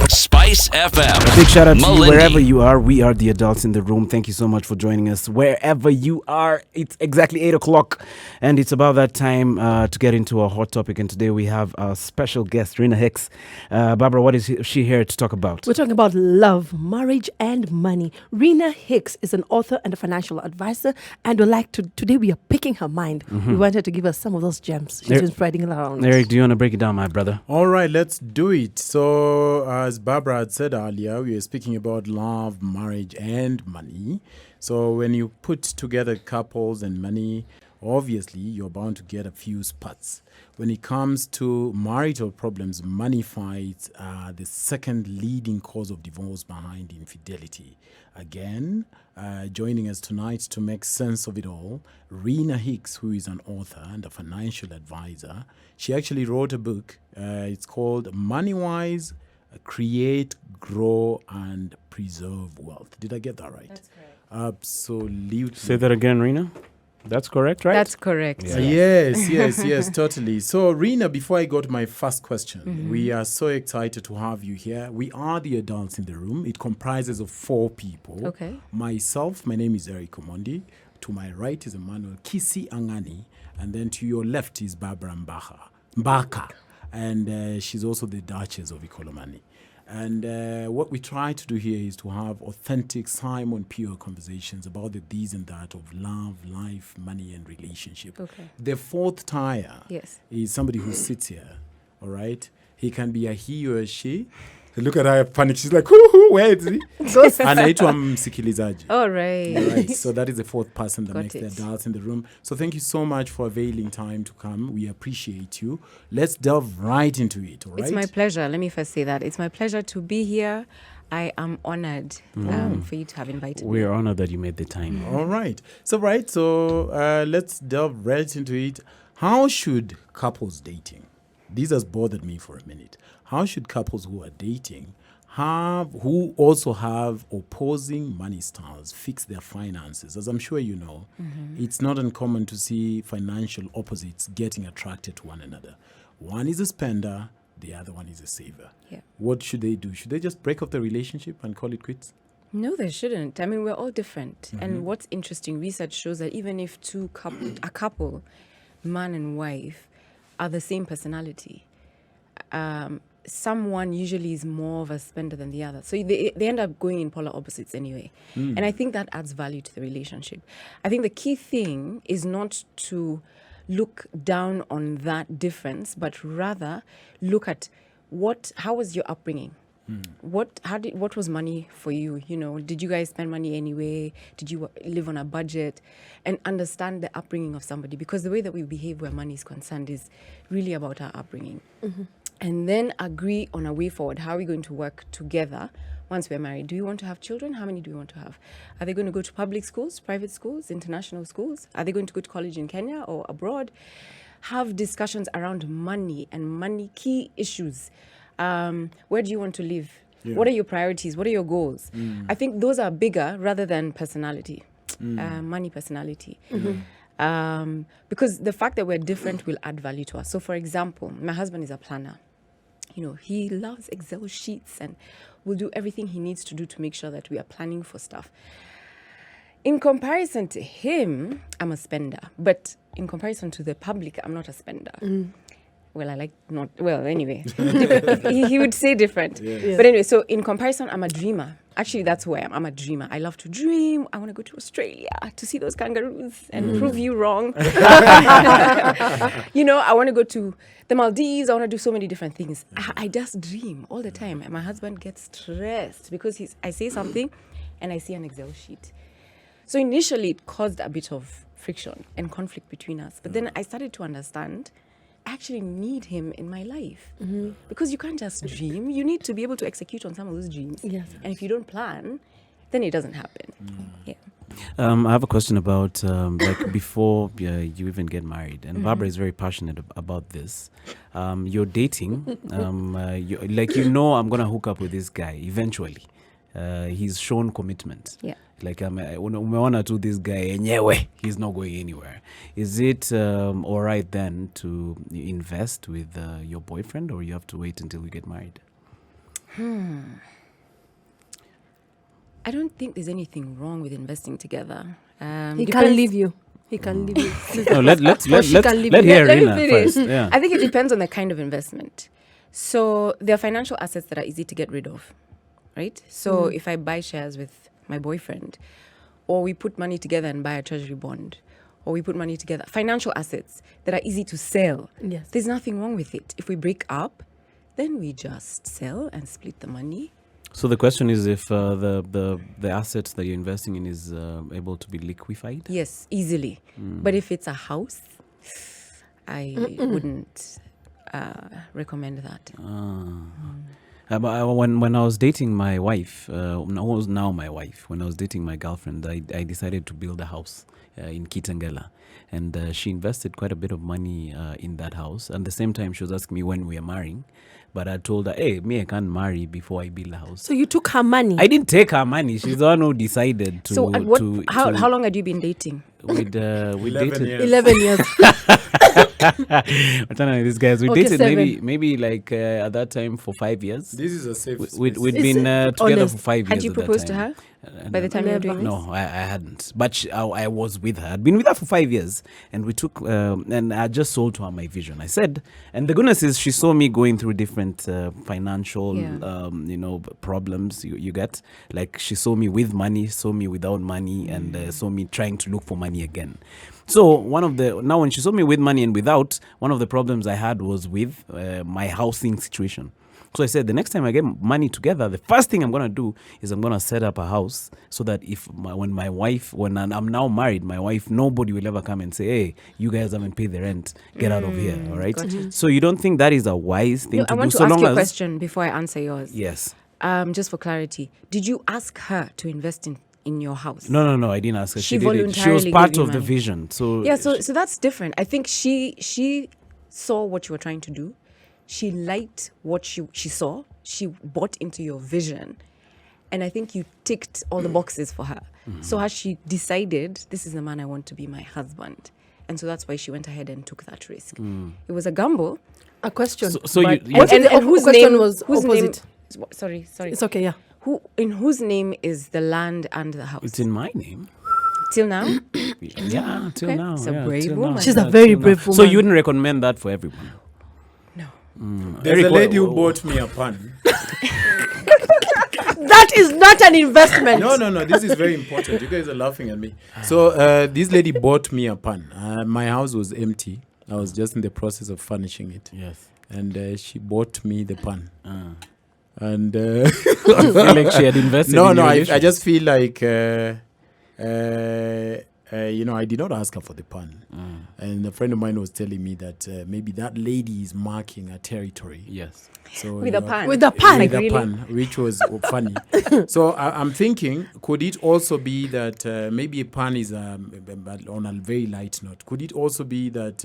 Spice FM. A big shout out to you Malindi. wherever you are. We are the adults in the room. Thank you so much for joining us. Wherever you are, it's exactly 8 o'clock and it's about that time to get into a hot topic. And today we have a special guest, Rina Hicks. Barbara, what is she here to talk about? We're talking about love, marriage, and money. Rina Hicks is an author and a financial advisor, and today we are picking her mind. We wanted to give us some of those gems she's been spreading around. Eric, do you want to break it down, my brother? All right, let's do it. So, as Barbara had said earlier, we are speaking about love, marriage, and money. So, when you put together couples and money, obviously, you're bound to get a few sputs. When it comes to marital problems, money fights are the second leading cause of divorce behind infidelity. Again, joining us tonight to make sense of it all, Rina Hicks, who is an author and a financial advisor. She actually wrote a book. It's called Money Wise, Create, Grow, and Preserve Wealth. Did I get that right? That's correct. Absolutely. Say that again, Rina. That's correct, right? That's correct. Yeah. Yes, totally. So, Rina, before I go to my first question, we are so excited to have you here. We are the adults in the room. It comprises of 4 people. Okay. Myself, my name is Eric Omondi. To my right is Emmanuel Kisi Angani. And then to your left is Barbara Mbaka. And she's also the Duchess of Ikolomani. And what we try to do here is to have authentic, Simon Pure conversations about the these and that of love, life, money, and relationship. Okay. The fourth tire Yes. is somebody who sits here, all right? He can be a he or a she. Look at her panic. She's like, where is he? Anaitwa msikilizaji. All right. All right, so that is the fourth person that Got makes it. the adults in the room. So thank you so much for availing time to come. We appreciate you. Let's delve right into it, all right? It's my pleasure. Let me first say that. It's my pleasure to be here. I am honored for you to have invited me. We're honored that you made the time. All right. So let's delve right into it. How should couples dating? This has bothered me for a minute. How should couples who are dating who also have opposing money styles fix their finances? As I'm sure you know, it's not uncommon to see financial opposites getting attracted to one another. One is a spender, the other one is a saver. Yeah. What should they do? Should they just break off the relationship and call it quits? No, they shouldn't. I mean, we're all different. And what's interesting, research shows that even if a couple, man and wife, are the same personality, someone usually is more of a spender than the other. So they end up going in polar opposites anyway. And I think that adds value to the relationship. I think the key thing is not to look down on that difference, but rather look at how was your upbringing? What was money for you? You know, did you guys spend money anyway? Did you live on a budget? And understand the upbringing of somebody, because the way that we behave where money is concerned is really about our upbringing. And then agree on a way forward. How are we going to work together once we're married? Do you want to have children? How many do you want to have? Are they going to go to public schools, private schools, international schools? Are they going to go to college in Kenya or abroad? Have discussions around money and money key issues. Where do you want to live? Yeah. What are your priorities? What are your goals? I think those are bigger rather than personality, money personality. Because the fact that we're different will add value to us. So, for example, my husband is a planner. You know, he loves Excel sheets and will do everything he needs to do to make sure that we are planning for stuff. In comparison to him, I'm a spender. But in comparison to the public, I'm not a spender. Well, anyway. he would say different. Yes. But anyway, so in comparison, I'm a dreamer. Actually, that's who I am. I'm a dreamer. I love to dream. I want to go to Australia to see those kangaroos and prove you wrong. You know, I want to go to the Maldives. I want to do so many different things. I just dream all the time. And my husband gets stressed because I say something and I see an Excel sheet. So initially, it caused a bit of friction and conflict between us. But then I started to understand I actually need him in my life. Because you can't just dream. You need to be able to execute on some of those dreams. Yes. And if you don't plan, then it doesn't happen. Yeah. I have a question about like before you even get married, and Barbara is very passionate about this. You're dating, I'm gonna hook up with this guy eventually. He's shown commitment. Yeah. Like umeona tu this guy enyewe, he's not going anywhere. Is it all right then to invest with your boyfriend, or you have to wait until you get married? I don't think there's anything wrong with investing together. He can't leave you. He can leave you. No, let Let hear Let me Rina finish. first. Yeah. I think it depends on the kind of investment. So there are financial assets that are easy to get rid of, right? So if I buy shares with my boyfriend, or we put money together and buy a treasury bond, or we put money together, financial assets that are easy to sell. Yes. There's nothing wrong with it. If we break up, then we just sell and split the money. So the question is if the assets that you're investing in is able to be liquefied. Yes, easily. But if it's a house, I wouldn't recommend that. But when I was dating my wife, was now my wife, when I was dating my girlfriend, I decided to build a house in Kitengela. And she invested quite a bit of money in that house. And at the same time, she was asking me when we are marrying. But I told her, hey, I can't marry before I build a house. So you took her money. I didn't take her money. She's the one who decided to. So how long had you been dating? We 11 dated. years. 11 years. I don't know these guys. We Okay, dated 7. maybe like at that time for 5 years. This is a safe space. We'd Is been it together honest? for 5 years. Had you at that proposed to time. her by the time you were doing this? No, I hadn't. But I was with her. I'd been with her for 5 years. And we took, and I just sold to her my vision. I said, and the goodness is she saw me going through different financial, problems you get. Like she saw me with money, saw me without money, and saw me trying to look for money again. So now when she saw me with money and without, one of the problems I had was with my housing situation. So I said, the next time I get money together, the first thing I'm going to do is I'm going to set up a house so that when I'm now married, my wife, nobody will ever come and say, hey, you guys haven't paid the rent. Get out of here. All right. Gotcha. So you don't think that is a wise thing to do? I want to so ask long you a as, question before I answer yours. Yes. Just for clarity, did you ask her to invest in your house? No, I didn't ask her. She did it. She was voluntarily part gave you of the money. vision. So Yeah, so that's different. I think she saw what you were trying to do. She liked what she saw. She bought into your vision. And I think you ticked all the boxes for her. So as she decided, this is the man I want to be my husband. And so that's why she went ahead and took that risk. It was a gamble. A question. So But you- what if the whose question name was whose name? opposite? Sorry. It's okay, yeah. In whose name is the land and the house? it's in my name. Till now? Yeah, till Okay. now. It's a yeah, brave till woman. now, She's a yeah, very till now. brave So woman. you wouldn't recommend that for everyone? No. There's Eric, a lady who what- bought me a pan. That is not an investment. No. This is very important. You guys are laughing at me. So this lady bought me a pan. My house was empty. I was just in the process of furnishing it. Yes. And she bought me the pan. And I feel like she had invested no, in your I relationship. just feel like I did not ask her for the pan. And a friend of mine was telling me that maybe that lady is marking a territory. Yes. So With a pan. With the pan. Like, with a really? pan, which was funny. So I'm thinking, could it also be that maybe a pan is on a very light note? Could it also be that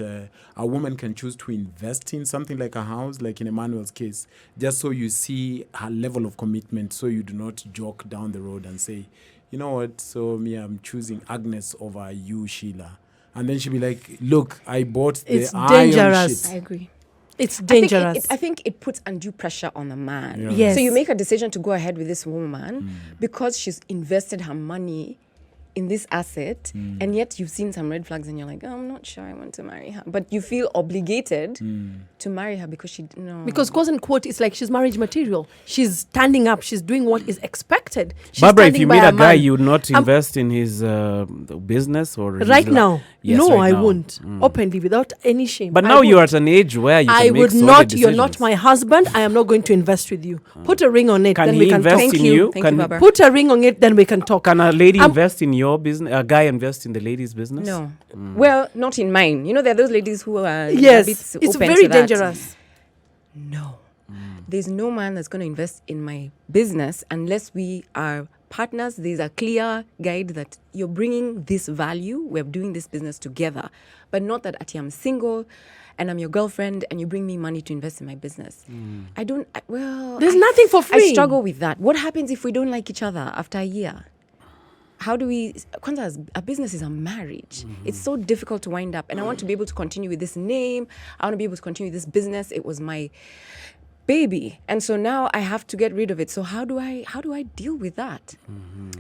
a woman can choose to invest in something like a house, like in Emmanuel's case, just so you see her level of commitment, so you do not joke down the road and say, you know what, so I'm choosing Agnes over you, Sheila. And then she'll be like, look, I bought the It's iron dangerous. I shit. agree. It's dangerous. I think it puts undue pressure on the man. Yeah. Yes. So you make a decision to go ahead with this woman because she's invested her money in this asset, and yet you've seen some red flags and you're like, oh, I'm not sure I want to marry her. But you feel obligated to marry her because Because quote unquote, it's like she's marriage material. She's standing up. She's doing what is expected. She's Barbara, if standing you by meet a guy, man. you would not I'm- invest in his business or his Right li- now, Yes, no, right I now. won't openly without any shame. But I now you're won't. at an age where you I can make would solid not. You're not decisions. my husband. I am not going to invest with you. Put a ring on it, Can then he we can invest talk. in you? Thank Can you, he- Barbara. Put a ring on it, then we can talk. Can a lady I'm- invest in your business? A guy invest in the lady's business? No. Well, not in mine. You know, there are those ladies who are Yes, a bit it's open very to that. dangerous. No. There's no man that's going to invest in my business unless we are partners. There's a clear guide that you're bringing this value. We're doing this business together. But not that I'm single and I'm your girlfriend and you bring me money to invest in my business. There's nothing for free. I struggle with that. What happens if we don't like each other after a year? How do we, Kwanzaa, a business is a marriage. It's so difficult to wind up. And I want to be able to continue with this name. I want to be able to continue this business. It was my baby, and so now I have to get rid of it. So how do I deal with that?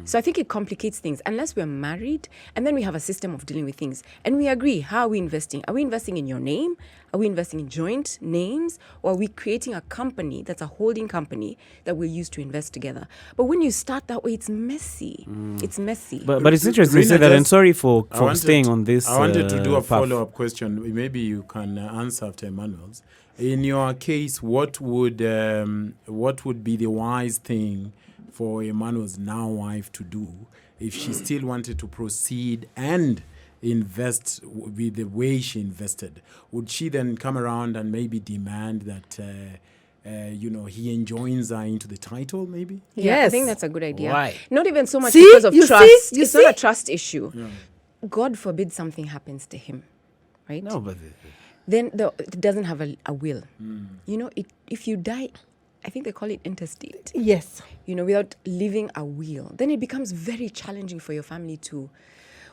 So I think it complicates things unless we're married, and then we have a system of dealing with things, and we agree. How are we investing? Are we investing in your name? Are we investing in joint names, or are we creating a company that's a holding company that we'll use to invest together? But when you start that way, it's messy. It's messy. But it's interesting to say that, and sorry for staying on this. I wanted to do a path. follow-up question. Maybe you can answer after Emmanuel's. In your case, what would be the wise thing for Emmanuel's now wife to do if she still wanted to proceed and invest with the way she invested? Would she then come around and maybe demand that he enjoins her into the title, maybe? Yeah, I Yes. think that's a good idea. Why? Not even so much See? because of You trust. see? You It's see? not a trust issue. Yeah. God forbid something happens to him, right? No, but Then it doesn't have a will. If you die, I think they call it intestate. Yes. Without leaving a will, then it becomes very challenging for your family to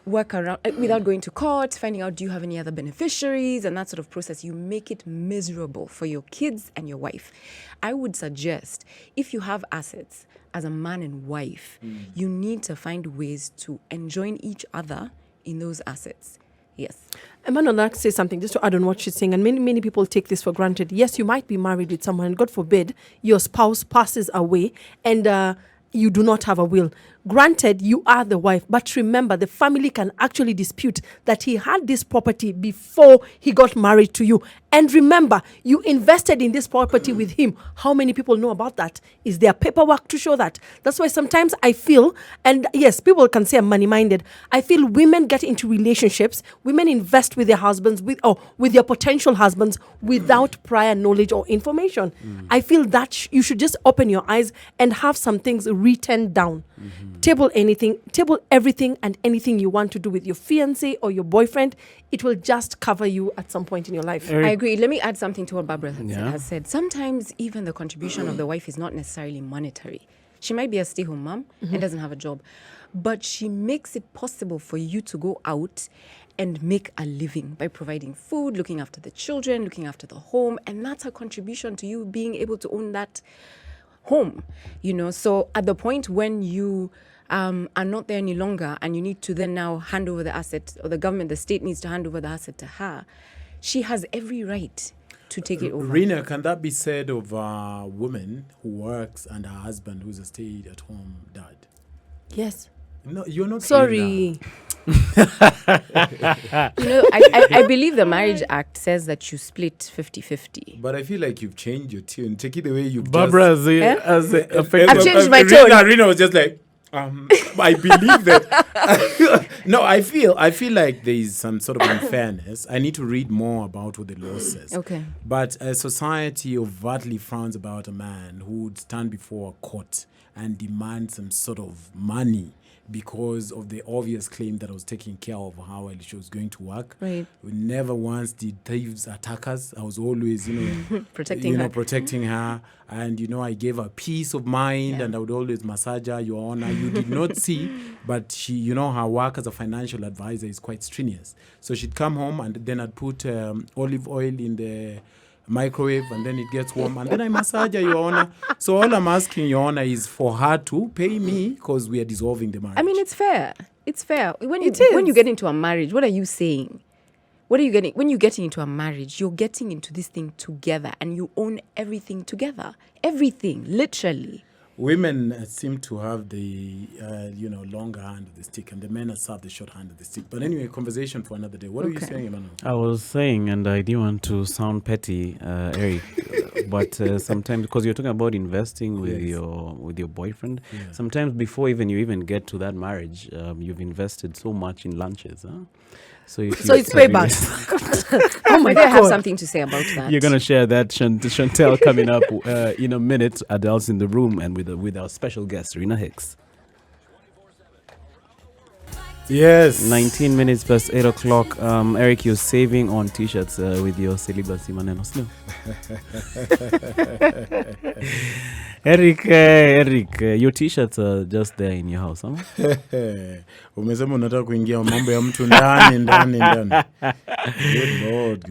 work around without going to court, finding out do you have any other beneficiaries and that sort of process. You make it miserable for your kids and your wife. I would suggest if you have assets as a man and wife, you need to find ways to enjoin each other in those assets. Yes. Emmanuel, I'd like to say something just to add on what she's saying, and many people take this for granted. Yes, you might be married with someone, and God forbid, your spouse passes away, and you do not have a will. Granted, you are the wife, but remember, the family can actually dispute that he had this property before he got married to you. And remember, you invested in this property with him. How many people know about that? Is there paperwork to show that? That's why sometimes I feel, and yes, people can say I'm money-minded. I feel women get into relationships, women invest with their husbands, with their potential husbands, without prior knowledge or information. I feel that you should just open your eyes and have some things written down. Table everything and anything you want to do with your fiancé or your boyfriend. It will just cover you at some point in your life. I agree. Let me add something to what Barbara Yeah. has said. Sometimes even the contribution of the wife is not necessarily monetary. She might be a stay-home mom and doesn't have a job, but she makes it possible for you to go out and make a living by providing food, looking after the children, looking after the home, and that's her contribution to you being able to own that home. So at the point when you are not there any longer and you need to then now hand over the asset, or the state needs to hand over the asset to her, she has every right to take it over. Rina, can that be said of a woman who works and her husband who's a stay-at-home dad? Yes. No, you're not Sorry. I believe the Marriage Act says that you split 50-50. But I feel like you've changed your tune. Take it the way you've Barbara, just... I've changed my tone. Rina was just like, I believe that. No, I feel like there is some sort of unfairness. I need to read more about what the law says. Okay. But a society overtly frowns about a man who would stand before a court and demand some sort of money because of the obvious claim that I was taking care of her while she was going to work. Right. We never once did thieves attack us. I was always, Protecting her. protecting her. And, I gave her peace of mind, and I would always massage her, Your Honor. You did not see, but she, her work as a financial advisor is quite strenuous. So she'd come home, and then I'd put olive oil in the microwave, and then it gets warm, and then I massage her, Your Honor. So all I'm asking, Your Honor, is for her to pay me because we are dissolving the marriage. I mean, it's fair. It's fair. When It is. you get into a marriage, what are you saying? What are you getting? When you're getting into a marriage, you're getting into this thing together, and you own everything together. Everything, literally. Women seem to have the, longer hand of the stick, and the men have the short hand of the stick. But anyway, conversation for another day. What are you saying, Emmanuel? I was saying, and I didn't want to sound petty, Eric, but sometimes, because you're talking about investing with your boyfriend, sometimes before you even get to that marriage, you've invested so much in lunches, huh? So it's payback. Oh my Maybe I have God. something to say about that. You're going to share that, Chantel, coming up in a minute. Adele's in the room, and with our special guest, Rina Hicks. Yes. 19 minutes past 8 o'clock. Eric, you're saving on t-shirts with your celibacy maneno, sio? Eric, your t-shirts are just there in your house, huh? Umesema unataka kuingia mambo ya mtu ndani. Good Lord.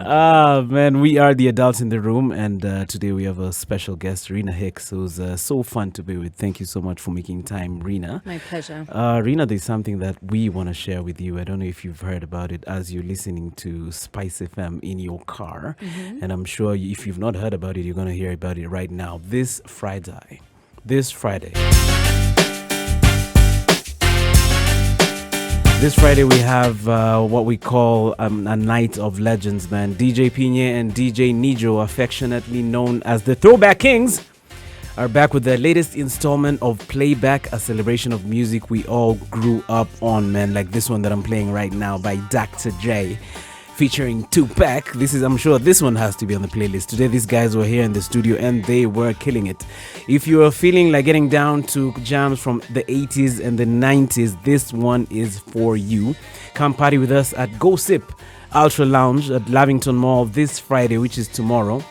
Man, we are the adults in the room, and today we have a special guest, Rina Hicks, who's so fun to be with. Thank you so much for making time, Rina. My pleasure. Rina, there's something that we want to share with you. I don't know if you've heard about it as you're listening to Spice FM in your car. And I'm sure if you've not heard about it, you're going to hear about it right now. This Friday. This Friday we have what we call a night of legends, man. DJ Pinye and DJ Nijo, affectionately known as the Throwback Kings, are back with their latest installment of Playback, a celebration of music we all grew up on, man. Like this one that I'm playing right now by Dr. J, featuring Tupac. I'm sure this one has to be on the playlist. Today, these guys were here in the studio and they were killing it. If you are feeling like getting down to jams from the 80s and the 90s, this one is for you. Come party with us at Go Sip Ultra Lounge at Lavington Mall this Friday, which is tomorrow,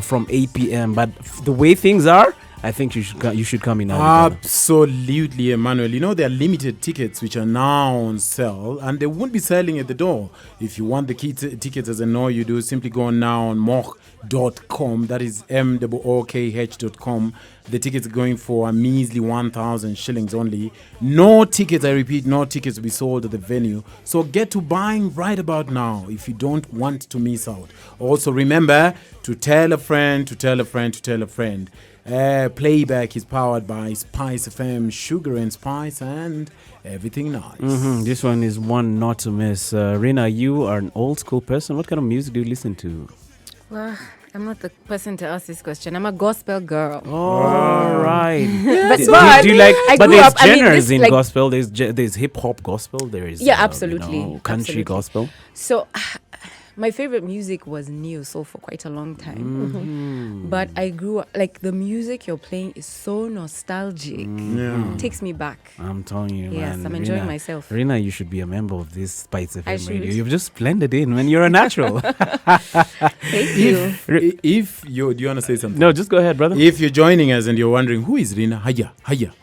from 8 p.m. But the way things are, I think you should come in. Absolutely, Emmanuel. You know, there are limited tickets which are now on sale, and they won't be selling at the door. If you want the tickets, as I know you do, simply go now on mock.com. That is MOOKH.com. The tickets are going for a measly 1,000 shillings only. No tickets, I repeat, no tickets will be sold at the venue. So get to buying right about now if you don't want to miss out. Also, remember to tell a friend, to tell a friend, to tell a friend. Playback is powered by Spice FM, Sugar and Spice, and everything nice. This one is one not to miss. Rina, you are an old school person. What kind of music do you listen to? Well, I'm not the person to ask this question. I'm a gospel girl. All right. But do you like? I But grew there's up- I mean, genres this, in like- gospel. There's hip hop gospel. There is absolutely. country Absolutely. gospel. So, my favorite music was neo soul for quite a long time. But I grew up, like, the music you're playing is so nostalgic. Yeah. It takes me back. I'm telling you, Yes, man. I'm enjoying Rina, myself. Rina, you should be a member of this Spice I FM radio. should. You've just blended in, man. You're a natural. Thank you. If you, do you want to say something? No, just go ahead, brother. If you're joining us and you're wondering, who is Rina? Hiya.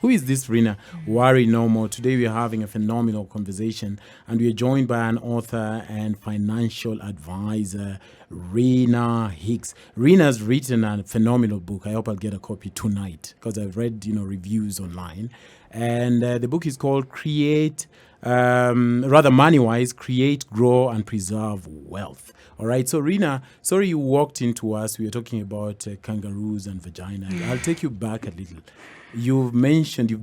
Who is this Rina? Worry no more. Today we are having a phenomenal conversation, and we are joined by an author and financial advisor, Rina Hicks. Rina's written a phenomenal book. I hope I'll get a copy tonight because I've read, reviews online. And the book is called Money-Wise, Create, Grow, and Preserve Wealth. All right. So, Rina, sorry you walked into us. We were talking about kangaroos and vagina. I'll take you back a little. You've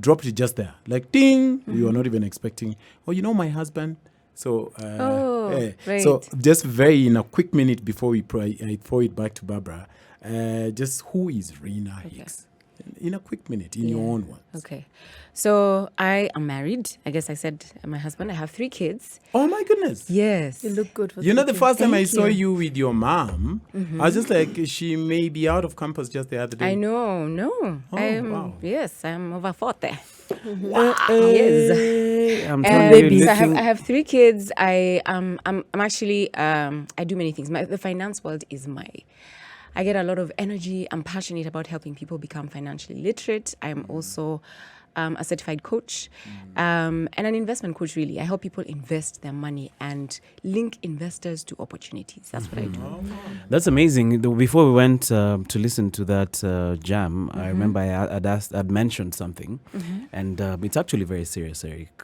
dropped it just there. Like, ding! You were not even expecting. Oh, my husband. So, Right. So just in a quick minute before we throw it back to Barbara, just who is Rina Hicks? In a quick minute, in your own words. Okay. So, I am married. I guess I said my husband. I have 3 kids. Oh my goodness. Yes. You look good for The first time I Thank saw you. you with your mom, I was just like, she may be out of campus just the other day. I know. No. wow. Yes, I'm over 40. Wow. Yes. I'm telling you, So I looking- have 3 kids. I'm actually I do many things. The finance world is I get a lot of energy. I'm passionate about helping people become financially literate. I'm also a certified coach and an investment coach, really. I help people invest their money and link investors to opportunities. That's what I do. That's amazing. Before we went to listen to that jam, I remember I'd mentioned something, and it's actually very serious, Eric.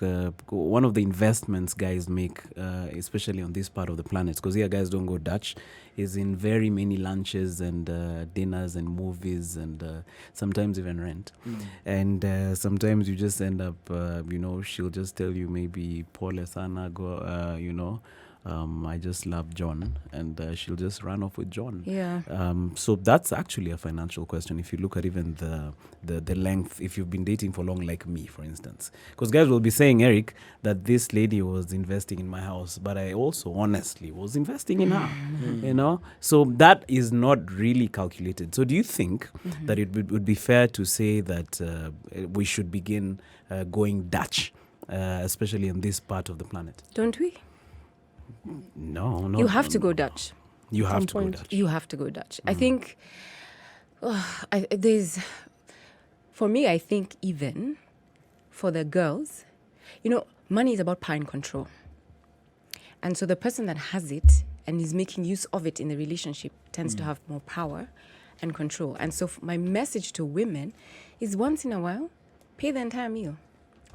One of the investments guys make, especially on this part of the planet, because here guys don't go Dutch, is in very many lunches and dinners and movies and sometimes even rent. And sometimes you just end up, she'll just tell you maybe Pole Sana, go, I just love John, and she'll just run off with John. Yeah. So that's actually a financial question. If you look at even the length, if you've been dating for long, like me, for instance, because guys will be saying, Eric, that this lady was investing in my house, but I also honestly was investing in her. So that is not really calculated. So do you think that it would be fair to say that we should begin going Dutch especially in this part of the planet. Don't we? No, no. You have to go Dutch. You have some to go point. Dutch. You have to go Dutch. I think for me, I think even for the girls, money is about power and control. And so the person that has it and is making use of it in the relationship tends to have more power and control. And so my message to women is once in a while, pay the entire meal.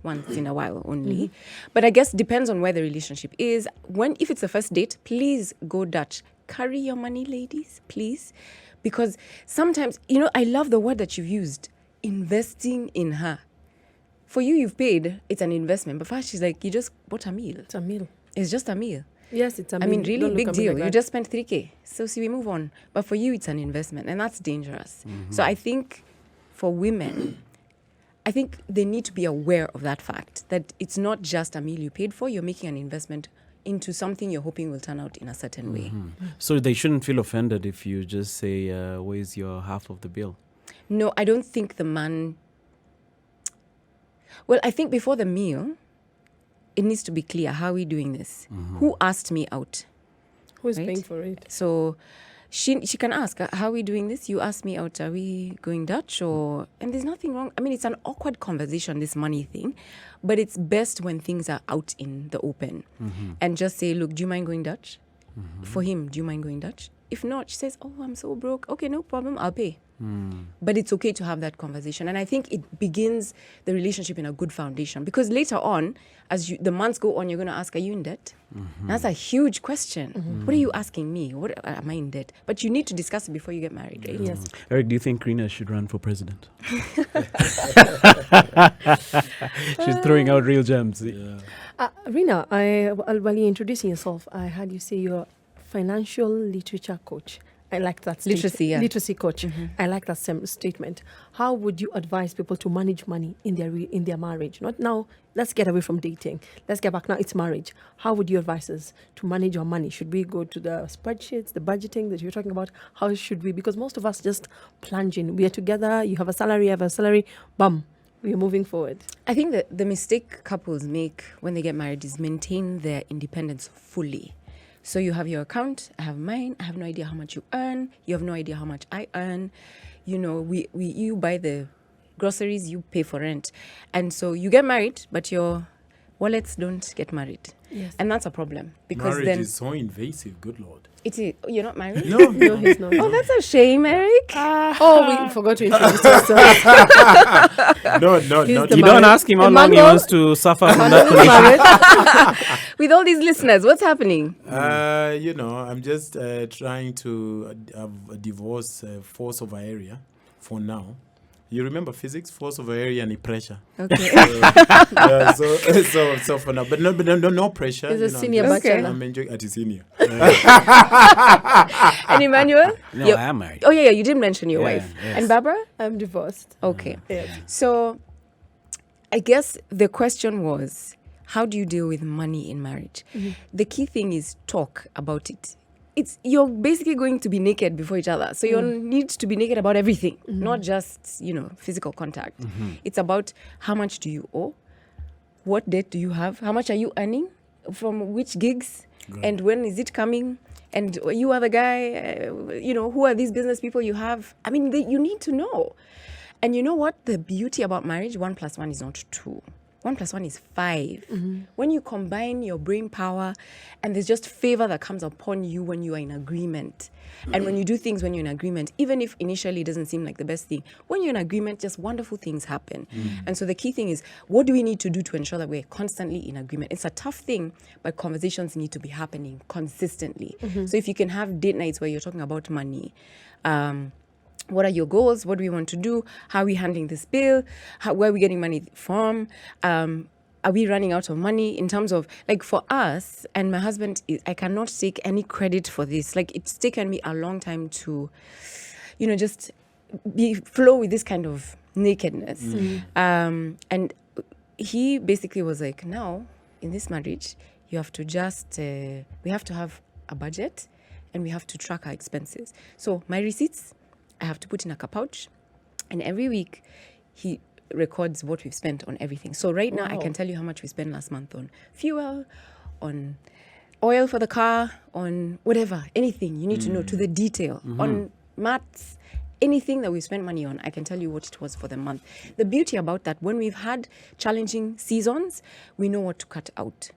Once in a while only. But I guess depends on where the relationship is. If it's a first date, please go Dutch. Carry your money, ladies, please. Because sometimes, I love the word that you've used, investing in her. For you, you've paid, it's an investment. But for her, she's like, you just bought a meal. It's a meal. It's just a meal. Yes, it's a meal. I mean, really Don't look big at me deal. like You that. just spent 3K. So see, we move on. But for you, it's an investment. And that's dangerous. So I think for women, I think they need to be aware of that fact, that it's not just a meal you paid for. You're making an investment into something you're hoping will turn out in a certain way. So they shouldn't feel offended if you just say, where's your half of the bill? No, I don't think the man... Well, I think before the meal, it needs to be clear, how are we doing this? Who asked me out? Who is right? paying for it? So she can ask, how are we doing this? You asked me out, are we going Dutch? And there's nothing wrong. I mean, it's an awkward conversation, this money thing, but it's best when things are out in the open. And just say, look, do you mind going Dutch? For him, do you mind going Dutch? If not, she says, oh, I'm so broke. Okay, no problem, I'll pay. But it's okay to have that conversation. And I think it begins the relationship in a good foundation. Because later on, as the months go on, you're going to ask, are you in debt? That's a huge question. What are you asking me? What am I in debt? But you need to discuss it before you get married, right? Yes. Eric, do you think Rina should run for president? She's throwing out real gems. Rina, while you're introducing yourself, I had you say you're financial literature coach. I like that statement. Literacy coach. I like that statement. How would you advise people to manage money in their marriage? Not now. Let's get away from dating. Let's get back now. It's marriage. How would you advise us to manage our money? Should we go to the spreadsheets, the budgeting that you're talking about? How should we? Because most of us just plunge in. We are together. You have a salary. I have a salary. Bam. We are moving forward. I think that the mistake couples make when they get married is maintain their independence fully. So you have your account, I have mine. I have no idea how much you earn. You have no idea how much I earn. You buy the groceries, you pay for rent. And so you get married, but your wallets don't get married. Yes. And that's a problem. Because Marriage then is so invasive, good Lord. it is. You're not married? No, No, he's not. Oh, that's a shame, Eric. We forgot to introduce ourselves. no, He's not the You married- don't ask him how long he Emmanuel- wants to suffer from that Emmanuel condition. is married. With all these listeners, what's happening? I'm just trying to divorce force over area for now. You remember physics, force over area and pressure. Okay. So for now, but no pressure. He's a I'm senior just- bachelor. I'm enjoying at senior. And Emmanuel? No, You're- I am married. Oh, yeah, you did mention your Yeah, wife. yes. And Barbara? I'm divorced. Okay. Yes. So I guess the question was, how do you deal with money in marriage? The key thing is talk about it. You're basically going to be naked before each other. So you need to be naked about everything, not just, physical contact. It's about how much do you owe? What debt do you have? How much are you earning? From which gigs? Right. And when is it coming? And you are the guy, who are these business people you have? I mean, you need to know. And you know what? The beauty about marriage, 1 + 1 is not 2. 1 + 1 is 5. When you combine your brain power and there's just favor that comes upon you when you are in agreement. And when you do things when you're in agreement, even if initially it doesn't seem like the best thing, when you're in agreement, just wonderful things happen. And so the key thing is, what do we need to do to ensure that we're constantly in agreement? It's a tough thing, but conversations need to be happening consistently. So if you can have date nights where you're talking about money, what are your goals? What do we want to do? How are we handling this bill? Where are we getting money from? Are we running out of money in terms of, like, for us and my husband, I cannot take any credit for this. Like, it's taken me a long time to, just flow with this kind of nakedness. And he basically was like, now, in this marriage, you have to just, we have to have a budget and we have to track our expenses. So my receipts, I have to put in a pouch, and every week he records what we've spent on everything. So right now, I Wow. can tell you how much we spent last month on fuel, on oil for the car, on whatever, anything you need to know to the detail, on mats, anything that we spent money on, I can tell you what it was for the month. The beauty about that, when we've had challenging seasons, we know what to cut out.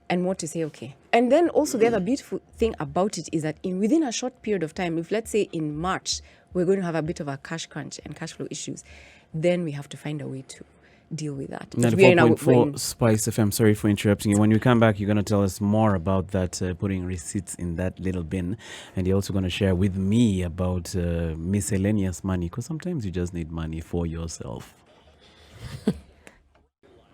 And what to say, okay. And then also the other beautiful thing about it is that within a short period of time, if let's say in March, we're going to have a bit of a cash crunch and cash flow issues, then we have to find a way to deal with that. Because we are in a- 94.4 Spice FM. Sorry for interrupting you. When we come back, you're going to tell us more about that, putting receipts in that little bin. And you're also going to share with me about miscellaneous money, because sometimes you just need money for yourself.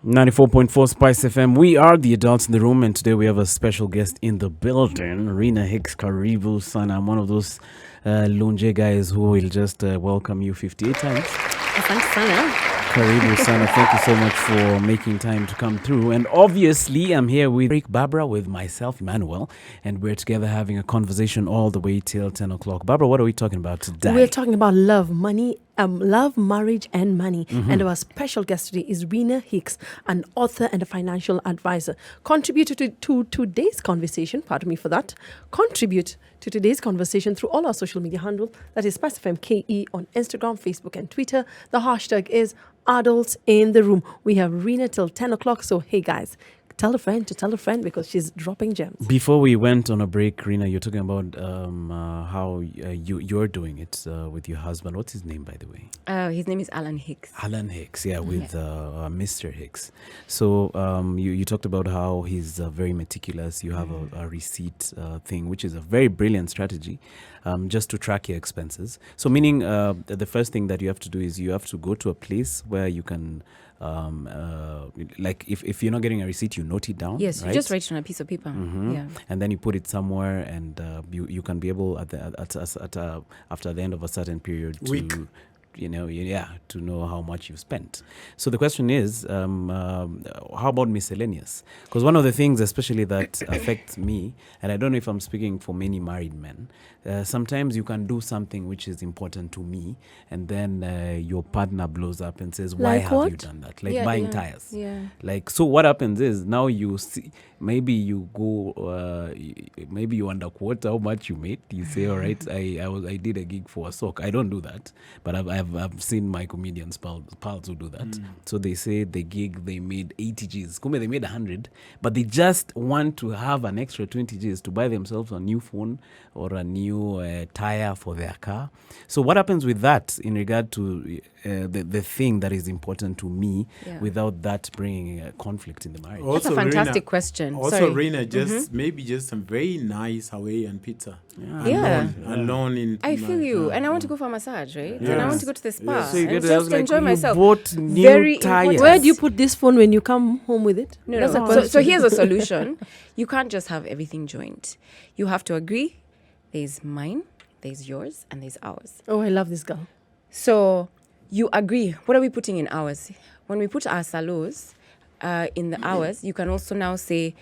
94.4 Spice FM. We are the adults in the room, and today we have a special guest in the building, Rina Hicks. Karibu sana. I'm one of those lunje guys who will just welcome you 58 times. Asante sana. Karibu sana. Thank you so much for making time to come through. And obviously, I'm here with Barbara, with myself, Emmanuel, and we're together having a conversation all the way till 10 o'clock. Barbara, what are we talking about today? We're talking about love, money, love, marriage, and money. And our special guest today is Rina Hicks, an author and a financial advisor. Contribute to today's conversation, pardon me for that, contribute to today's conversation through all our social media handle. That is Spice FM KE on Instagram, Facebook, and Twitter. The hashtag is Adults in the Room. We have Rina till 10 o'clock. So, hey guys, tell a friend to tell a friend because she's dropping gems. Before we went on a break, Rina, you're talking about how you're doing it with your husband. What's his name, by the way? His name is Alan Hicks. Alan Hicks, with Mr. Hicks. So you talked about how he's very meticulous. You have a receipt thing, which is a very brilliant strategy, just to track your expenses. So meaning the first thing that you have to do is you have to go to a place where you can, like if you're not getting a receipt, you note it down. Yes, right? you just write it on a piece of paper. Yeah. And then you put it somewhere, and you can be able after the end of a certain period Week. to to know how much you've spent. So the question is, how about miscellaneous? Because one of the things especially that affects me, and I don't know if I'm speaking for many married men, sometimes you can do something which is important to me, and then your partner blows up and says, why Like have what? you done that? Like buying tires. Yeah. Like, so what happens is now you see, maybe you go, maybe you underquote how much you made. You say, all right, I did a gig for a sock. I don't do that, but I've seen my comedians pals who do that. So they say the gig they made 80 Gs. Kumbe they made 100, but they just want to have an extra 20 Gs to buy themselves a new phone or a new tire for their car. So what happens with that in regard to the thing that is important to me, without that bringing a conflict in the marriage? That's a fantastic question. Also, Sorry. Rina, maybe just some very nice Hawaiian pizza. Yeah. Alone in. I feel you. And I want to go for a massage, right? And I want to go to the spa. Yes. So you and get just enjoy myself. You bought new Very tires. important. Where do you put this phone when you come home with it? No, That's a no. question. So here's a solution. You can't just have everything joint. You have to agree. There's mine, there's yours, and there's ours. Oh, I love this girl. So you agree. What are we putting in ours? When we put our salos in the hours, you can also now say,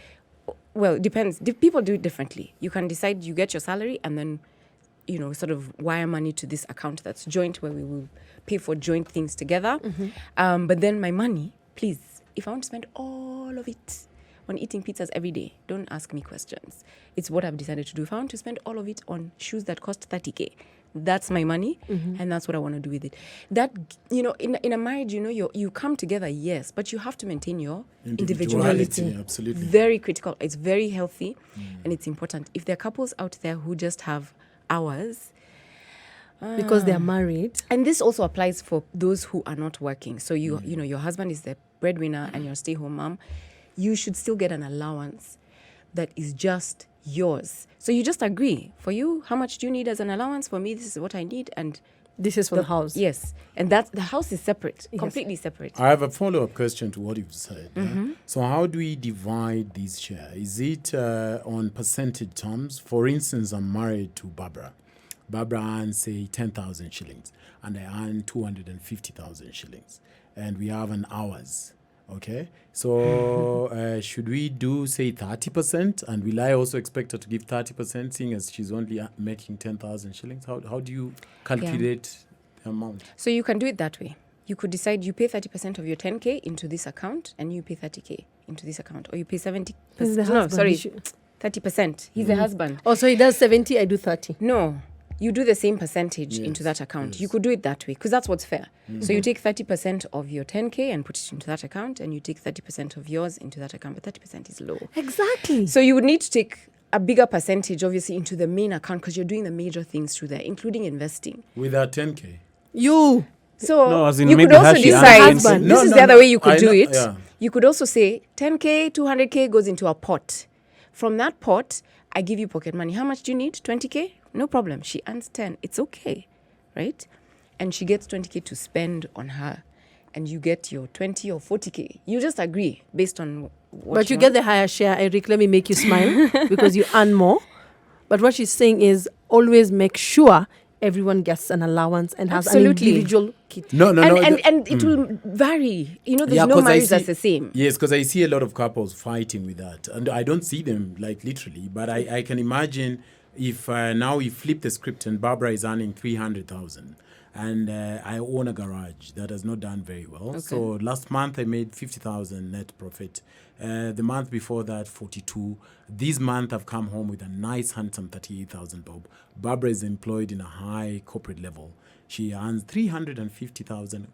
well, it depends. People do it differently. You can decide you get your salary and then, sort of wire money to this account that's joint, where we will pay for joint things together. But then my money, please, if I want to spend all of it on eating pizzas every day, don't ask me questions. It's what I've decided to do. If I want to spend all of it on shoes that cost 30K, that's my money, and that's what I want to do with it. That, in a marriage, you come together, yes, but you have to maintain your individuality. Absolutely. Very critical. It's very healthy, and it's important. If there are couples out there who just have hours, Because they are married. and this also applies for those who are not working. So your husband is the breadwinner and you're a stay-home mom, you should still get an allowance that is just yours. So you just agree. For you, how much do you need as an allowance? For me, this is what I need, and This is for the house. yes, and that's the house is separate, completely separate. I have a follow-up question to what you've said. So how do we divide this share? Is it on percentage terms? For instance, I'm married to Barbara. Barbara earns, say, 10,000 shillings, and I earn 250,000 shillings. And we have an hours, okay? So should we do, say, 30%? And will I also expect her to give 30%, seeing as she's only making 10,000 shillings? How do you calculate the amount? So you can do it that way. you could decide you pay 30% of your 10K into this account, and you pay 30K into this account, or you pay 70%. He's the No, husband. sorry, He should- 30%. He's the husband. Oh, so he does 70, I do 30. No, you do the same percentage into that account. You could do it that way because that's what's fair. So you take 30% of your 10K and put it into that account, and you take 30% of yours into that account, but 30% is low. Exactly. So you would need to take a bigger percentage, obviously, into the main account because you're doing the major things through there, including investing. With our 10K. You. So No, as in you maybe could also has she decide, earned this husband? No, is no, the other no, way you could I do know, it. yeah. You could also say 10K, 200K goes into a pot. From that pot, I give you pocket money. How much do you need? 20K? No problem. She earns 10. It's okay, right? And she gets 20K to spend on her. And you get your 20 or 40K. You just agree based on what But you want. get the higher share, Eric. Let me make you smile because you earn more. But what she's saying is always make sure everyone gets an allowance and has Absolutely. an individual kit. No. And it will vary. You know, there's no 'cause I marriage see- that's the same. Yes, because I see a lot of couples fighting with that. And I don't see them, like, literally. But I can imagine if now we flip the script and Barbara is earning 300,000 and I own a garage that has not done very well. So last month I made 50,000 net profit. The month before that, 42. This month I've come home with a nice, handsome 38,000 bob. Barbara is employed in a high corporate level. She earns 350,000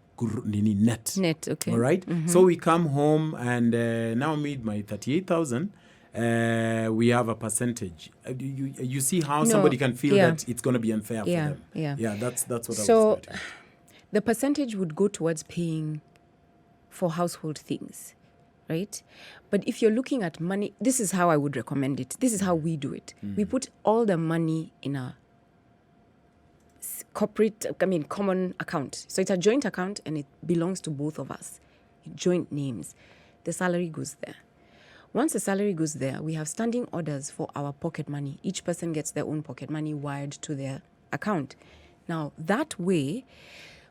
net. Net, okay. All right? So we come home and now meet my 38,000. We have a percentage. You see how No, somebody can feel yeah. that it's going to be unfair for them. Yeah. That's what I was So getting. the percentage would go towards paying for household things, right? But if you're looking at money, this is how I would recommend it. This is how we do it. We put all the money in a common account. So it's a joint account and it belongs to both of us. Joint names. The salary goes there. Once the salary goes there, we have standing orders for our pocket money. Each person gets their own pocket money wired to their account. Now, that way,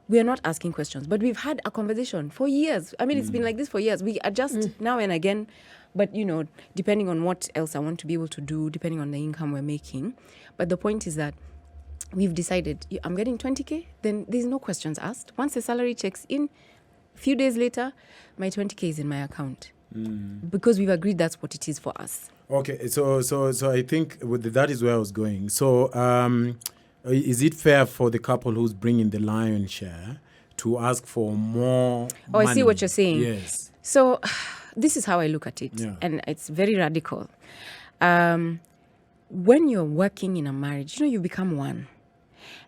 we are not asking questions, but we've had a conversation for years. I mean, it's been like this for years. We adjust now and again, but, you know, depending on what else I want to be able to do, depending on the income we're making. But the point is that we've decided, I'm getting 20K, then there's no questions asked. Once the salary checks in, a few days later, my 20K is in my account. Because we've agreed that's what it is for us. Okay, so I think that is where I was going. So is it fair for the couple who's bringing the lion's share to ask for more money? I see what you're saying. Yes. So this is how I look at it, Yeah. and it's very radical. When you're working in a marriage, you become one.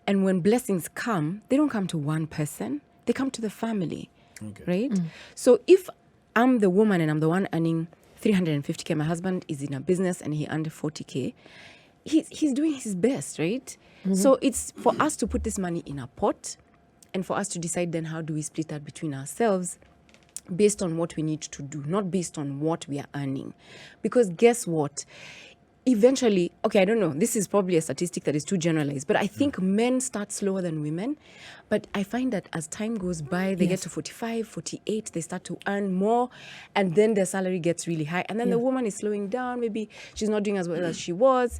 And when blessings come, they don't come to one person, they come to the family, Okay. right? So if I'm the woman and I'm the one earning 350K, my husband is in a business and he earned 40K, he's doing his best, right? So it's for us to put this money in a pot and for us to decide then how do we split that between ourselves based on what we need to do, not based on what we are earning. Because guess what? Eventually, okay, I don't know, this is probably a statistic that is too generalized, but I think men start slower than women. But I find that as time goes by, they get to 45, 48, they start to earn more, and then their salary gets really high. And then the woman is slowing down, maybe she's not doing as well as she was,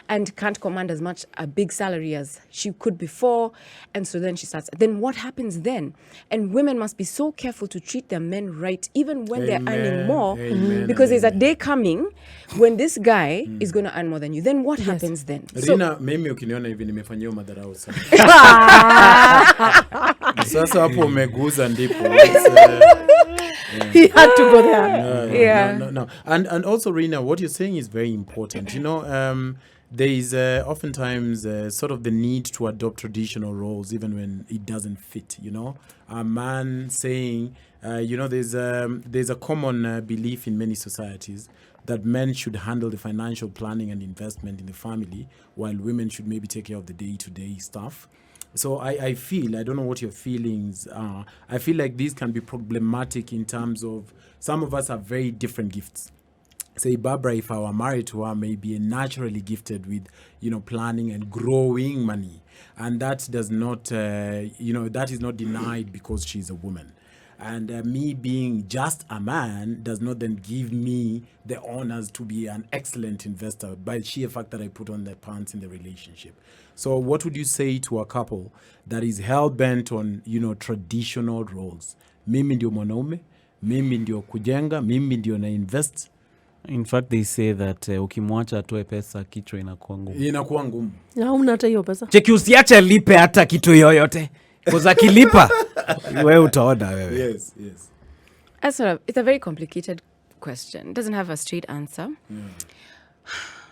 and can't command as much a big salary as she could before. And so then she starts, then what happens then? And women must be so careful to treat their men right, even when they're earning more, because there's a day coming when this guy is going to earn more than you. Then what happens then? Rina, mimi ukiniona hivi nimefanyia madharau sana. Sasa hapo umeguza ndipo. He had to go there. No. And also, Rina, what you're saying is very important. There is oftentimes sort of the need to adopt traditional roles even when it doesn't fit, A man saying, there's a common belief in many societies that men should handle the financial planning and investment in the family while women should maybe take care of the day-to-day stuff. So I feel, I don't know what your feelings are, I feel like these can be problematic in terms of some of us have very different gifts. Say Barbara, if I were married to her, may be naturally gifted with, planning and growing money. And that does not, that is not denied because she's a woman. And me being just a man does not then give me the honors to be an excellent investor by sheer fact that I put on the pants in the relationship. So what would you say to a couple that is hell-bent on, traditional roles? Mimi ndio mwanaume, mimi ndio kujenga, mimi ndio na invest. In fact, they say that ukimwacha atoe pesa kichwa inakuwa ngumu. Inakuwa ngumu. Hauna hata hiyo pesa. Cheki usiache lipe hata kitu yoyote. Kwa akilipa wewe utaona wewe. Yes. It's a very complicated question. It doesn't have a straight answer.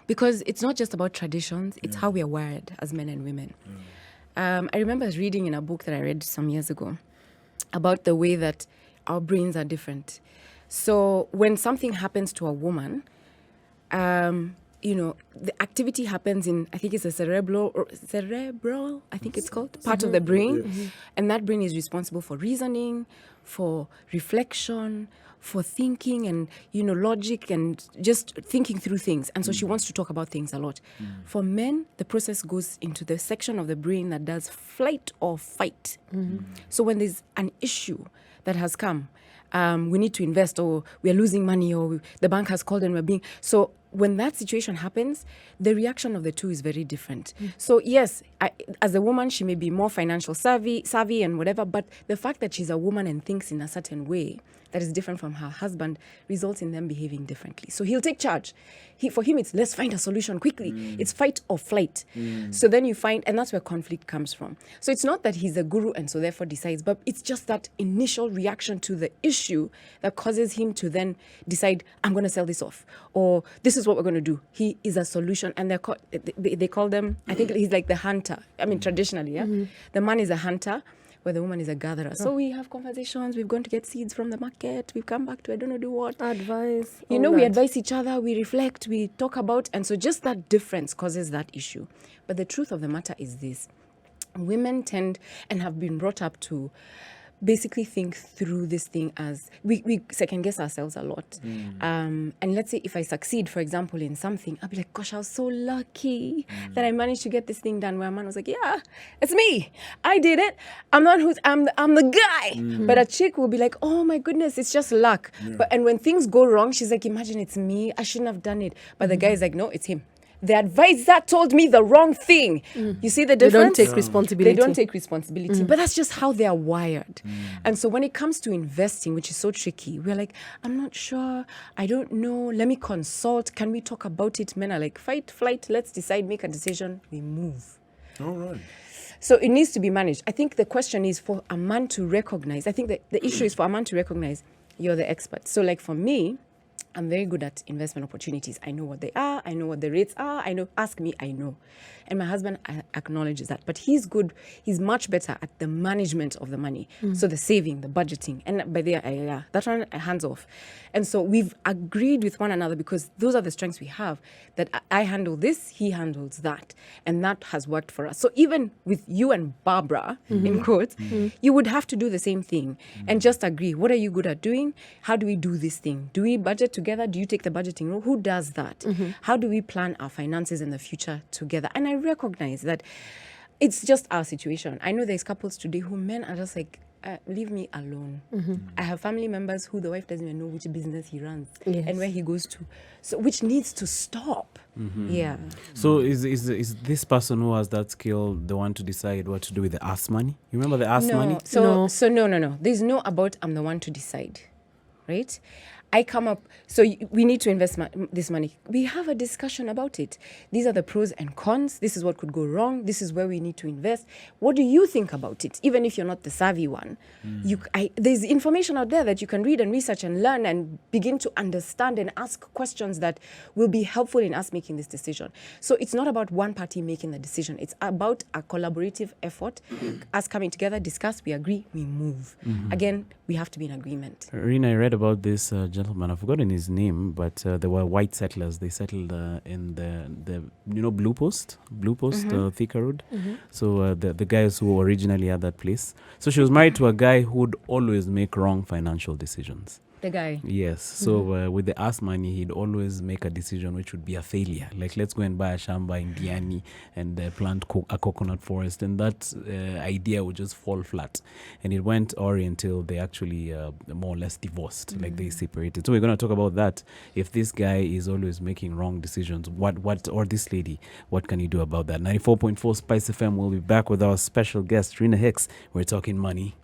Because it's not just about traditions, it's how we are wired as men and women. I remember reading in a book that I read some years ago about the way that our brains are different. So when something happens to a woman, the activity happens in, I think it's a cerebral, I think it's called, part of the brain. And that brain is responsible for reasoning, for reflection, for thinking and, logic and just thinking through things. And so she wants to talk about things a lot. For men, the process goes into the section of the brain that does flight or fight. So when there's an issue that has come, we need to invest, or we are losing money, or the bank has called and we're being... So when that situation happens, the reaction of the two is very different. So yes, as a woman, she may be more financial savvy and whatever, but the fact that she's a woman and thinks in a certain way that is different from her husband results in them behaving differently. So he'll take charge. For him, it's let's find a solution quickly. It's fight or flight. So then you find, and that's where conflict comes from. So it's not that he's a guru and so therefore decides, but it's just that initial reaction to the issue that causes him to then decide, I'm going to sell this off, or this is what we're going to do. He is a solution, and they call them, I think he's like the hunter. I mean, traditionally, the man is a hunter, where the woman is a gatherer. So we have conversations, we've gone to get seeds from the market, we've come back to I don't know do what. Advice. We advise each other, we reflect, we talk about, and so just that difference causes that issue. But the truth of the matter is this. Women tend and have been brought up to basically think through this thing as we second guess ourselves a lot. And let's say if I succeed, for example, in something, I'll be like, gosh, I was so lucky that I managed to get this thing done, where a man was like, yeah, it's me. I did it. I'm the guy. But a chick will be like, oh my goodness, it's just luck. And when things go wrong, she's like, imagine it's me. I shouldn't have done it. But the guy is like, no, it's him. The advisor told me the wrong thing. You see the difference? They don't take responsibility. They don't take responsibility. But that's just how they are wired. And so when it comes to investing, which is so tricky, we're like, I'm not sure. I don't know. Let me consult. Can we talk about it? Men are like, fight, flight. Let's decide, make a decision. We move. All right. So it needs to be managed. I think the question is for a man to recognize. I think that the issue is for a man to recognize you're the expert. So like for me, I'm very good at investment opportunities. I know what they are. I know what the rates are. I know. Ask me, I know. And my husband acknowledges that. But he's good. He's much better at the management of the money. So the saving, the budgeting. And by there, that one, hands off. And so we've agreed with one another, because those are the strengths we have, that I handle this, he handles that. And that has worked for us. So even with you and Barbara, in quotes, you would have to do the same thing and just agree. What are you good at doing? How do we do this thing? Do we budget together? Do you take the budgeting role? Who does that? How do we plan our finances in the future together? And I recognize that it's just our situation. I know there's couples today who men are just like, leave me alone. I have family members who the wife doesn't even know which business he runs and where he goes to. So which needs to stop. Yeah. So is this person who has that skill the one to decide what to do with the ass money? You remember the ass money? So no. There's no about I'm the one to decide. Right? I come up, we need to invest this money. We have a discussion about it. These are the pros and cons. This is what could go wrong. This is where we need to invest. What do you think about it? Even if you're not the savvy one, there's information out there that you can read and research and learn and begin to understand and ask questions that will be helpful in us making this decision. So it's not about one party making the decision. It's about a collaborative effort, us coming together, discuss, we agree, we move. Again, we have to be in agreement. Rina, I read about this gentleman gentleman. I've forgotten his name, but they were white settlers. They settled in the Blue Post, Thika Road. So the guys who originally had that place. So she was married to a guy who would always make wrong financial decisions. The guy. Yes. So with the ass money, he'd always make a decision which would be a failure. Like, let's go and buy a shamba in Diani and plant a coconut forest. And that idea would just fall flat. And it went awry until they actually more or less divorced, like they separated. So we're going to talk about that. If this guy is always making wrong decisions, or this lady, what can you do about that? 94.4 Spice FM will be back with our special guest, Rina Hicks. We're talking money.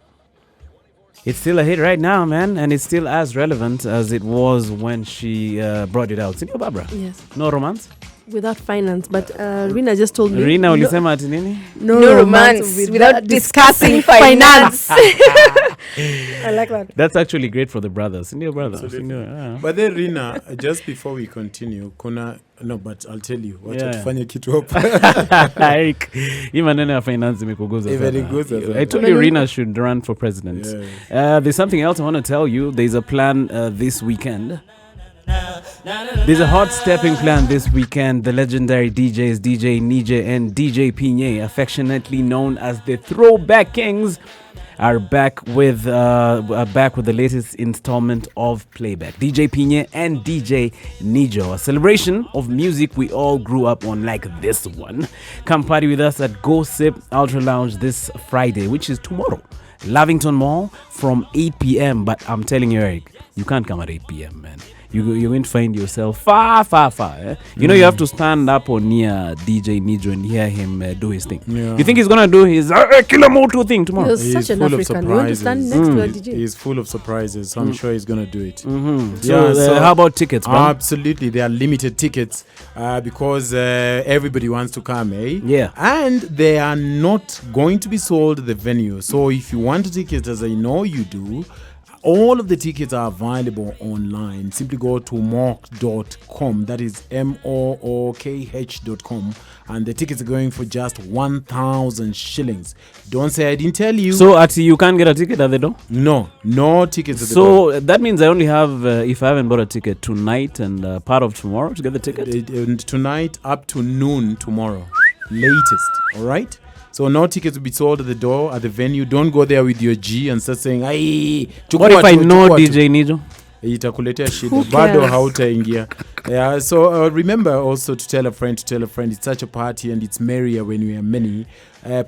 It's still a hit right now, man, and it's still as relevant as it was when she brought it out. Sindio, Barbara? Yes. No romance? Without finance, but Rina just told me. Rina, ulisema ati nini? No romance without discussing finance. I like that. That's actually great for the brothers. Sindio, brother? But then Rina, just before we continue, but I'll tell you what tufanye kitu hapa. Eric, hii maneno ya finance imekuguza sana. I told you Rina should run for president. There's something else I want to tell you. There's a plan this weekend. There's a hot stepping plan this weekend. The legendary DJs DJ Nije and DJ Pinye, affectionately known as the Throwback Kings, are back with the latest installment of Playback. DJ Pinye and DJ Nijo, a celebration of music we all grew up on, like this one. Come party with us at Go Sip Ultra Lounge this Friday, which is tomorrow. Lavington Mall from 8 p.m. But I'm telling you, Eric, you can't come at 8 p.m., man. You're going to find yourself far. You know, you have to stand up or near DJ Nijo and hear him do his thing. Yeah. You think he's going to do his Killer Motu thing tomorrow? He's such an African. You want to stand next to a DJ? He's full of surprises, so I'm sure he's going to do it. So how about tickets, man? Absolutely. There are limited tickets because everybody wants to come, eh? Yeah. And they are not going to be sold at the venue. So if you want a ticket, as I know you do, all of the tickets are available online. Simply go to mook.com. That is mookh.com. And the tickets are going for just 1,000 shillings. Don't say I didn't tell you. So you can't get a ticket at the door? No tickets at the So door. that means I only have, if I haven't bought a ticket, tonight and part of tomorrow to get the ticket? Tonight up to noon tomorrow. Latest. All right? So no tickets will be sold at the door, at the venue. Don't go there with your G and start saying, "Hey, what if I know DJ Nijo?" Itakuletea shida. Bado hautaingia. Yeah, so remember also to tell a friend. It's such a party and it's merrier when we are many.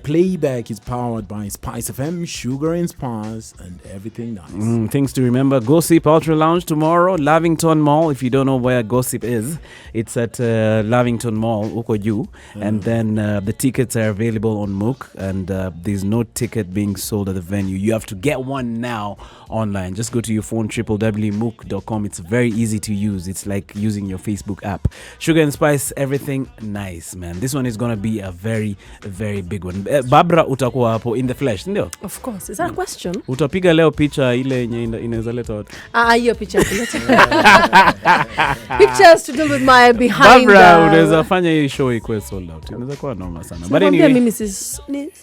Playback is powered by Spice FM, Sugar and Spice, and everything nice. Things to remember. Gossip Ultra Lounge tomorrow, Lavington Mall. If you don't know where Gossip is, it's at Lavington Mall, Ukoju. And then the tickets are available on Mook, and there's no ticket being sold at the venue. You have to get one now online. Just go to your phone, www.mook.com. It's very easy to use. It's like using your Facebook app. Sugar and Spice, everything nice, man. This one is going to be a very, very big one. Barbara utakuwa hapo in the flesh, ndio? Of course. Is that a question? Utapiga leo picha ile yenye inaweza leta watu. Hiyo picha. Pictures to do with my behind. Barbara, unaweza fanya hii show ikuwe sold out. Inaweza kuwa noma sana. But anyway, mimi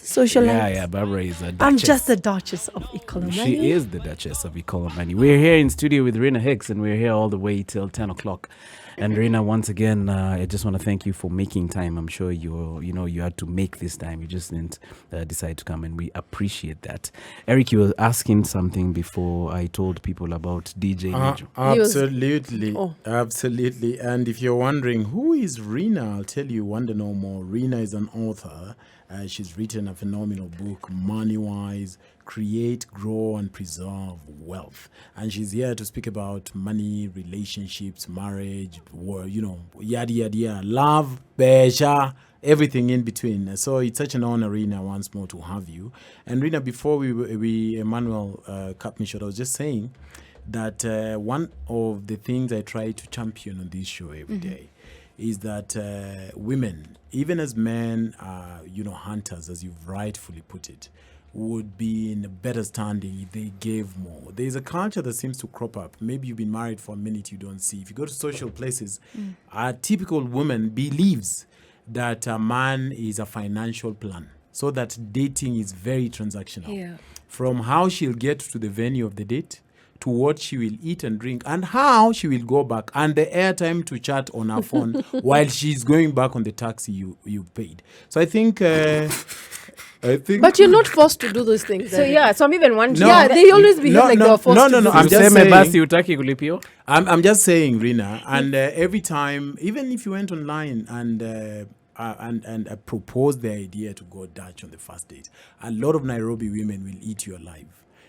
socialite. Yeah, Barbara is a duchess. I'm just the Duchess of Economy. She is the Duchess of Economy. We're here in studio with Rina Hicks, and we're here all the way till 10 o'clock. And Rina, once again, I just want to thank you for making time. I'm sure you had to make this time. You just didn't decide to come, and we appreciate that. Eric, you were asking something before I told people about DJ Nijo. Absolutely. And if you're wondering, who is Rina? I'll tell you, wonder no more. Rina is an author. She's written a phenomenal book, Money Wise, Create, Grow, and Preserve Wealth. And she's here to speak about money, relationships, marriage, yada, yada, yada, love, besha, everything in between. So it's such an honor, Rina, once more to have you. And Rina, before we Emmanuel cut me short, I was just saying that one of the things I try to champion on this show every day is that women, even as men are, hunters, as you've rightfully put it, would be in a better standing if they gave more. There's a culture that seems to crop up. Maybe you've been married for a minute, you don't see. If you go to social places, a typical woman believes that a man is a financial plan, so that dating is very transactional. Yeah. From how she'll get to the venue of the date, to what she will eat and drink and how she will go back, and the airtime to chat on her phone while she's going back on the taxi you paid. So I think But you're not forced to do those things. So yeah, so I'm even wondering. Yeah, they always behave like they are forced to do I'm it. just Useme saying, basi hutaki kulipio. I'm just saying, Rina, and every time, even if you went online and proposed the idea to go Dutch on the first date, a lot of Nairobi women will eat you alive.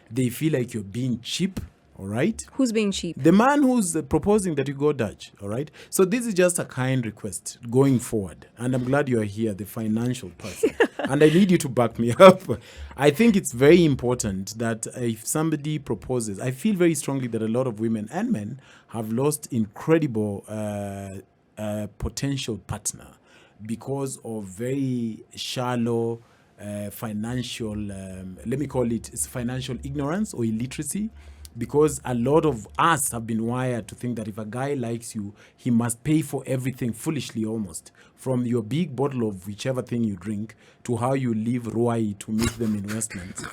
They feel like you're being cheap, all right? Who's being cheap? The man who's proposing that you go Dutch, all right? So this is just a kind request going forward. And I'm glad you're here, the financial person. And I need you to back me up. I think it's very important that if somebody proposes, I feel very strongly that a lot of women and men have lost incredible potential partner because of very shallow financial, let me call it, it's financial ignorance or illiteracy. Because a lot of us have been wired to think that if a guy likes you, he must pay for everything foolishly almost. From your big bottle of whichever thing you drink to how you leave Ruai to meet them in Westlands.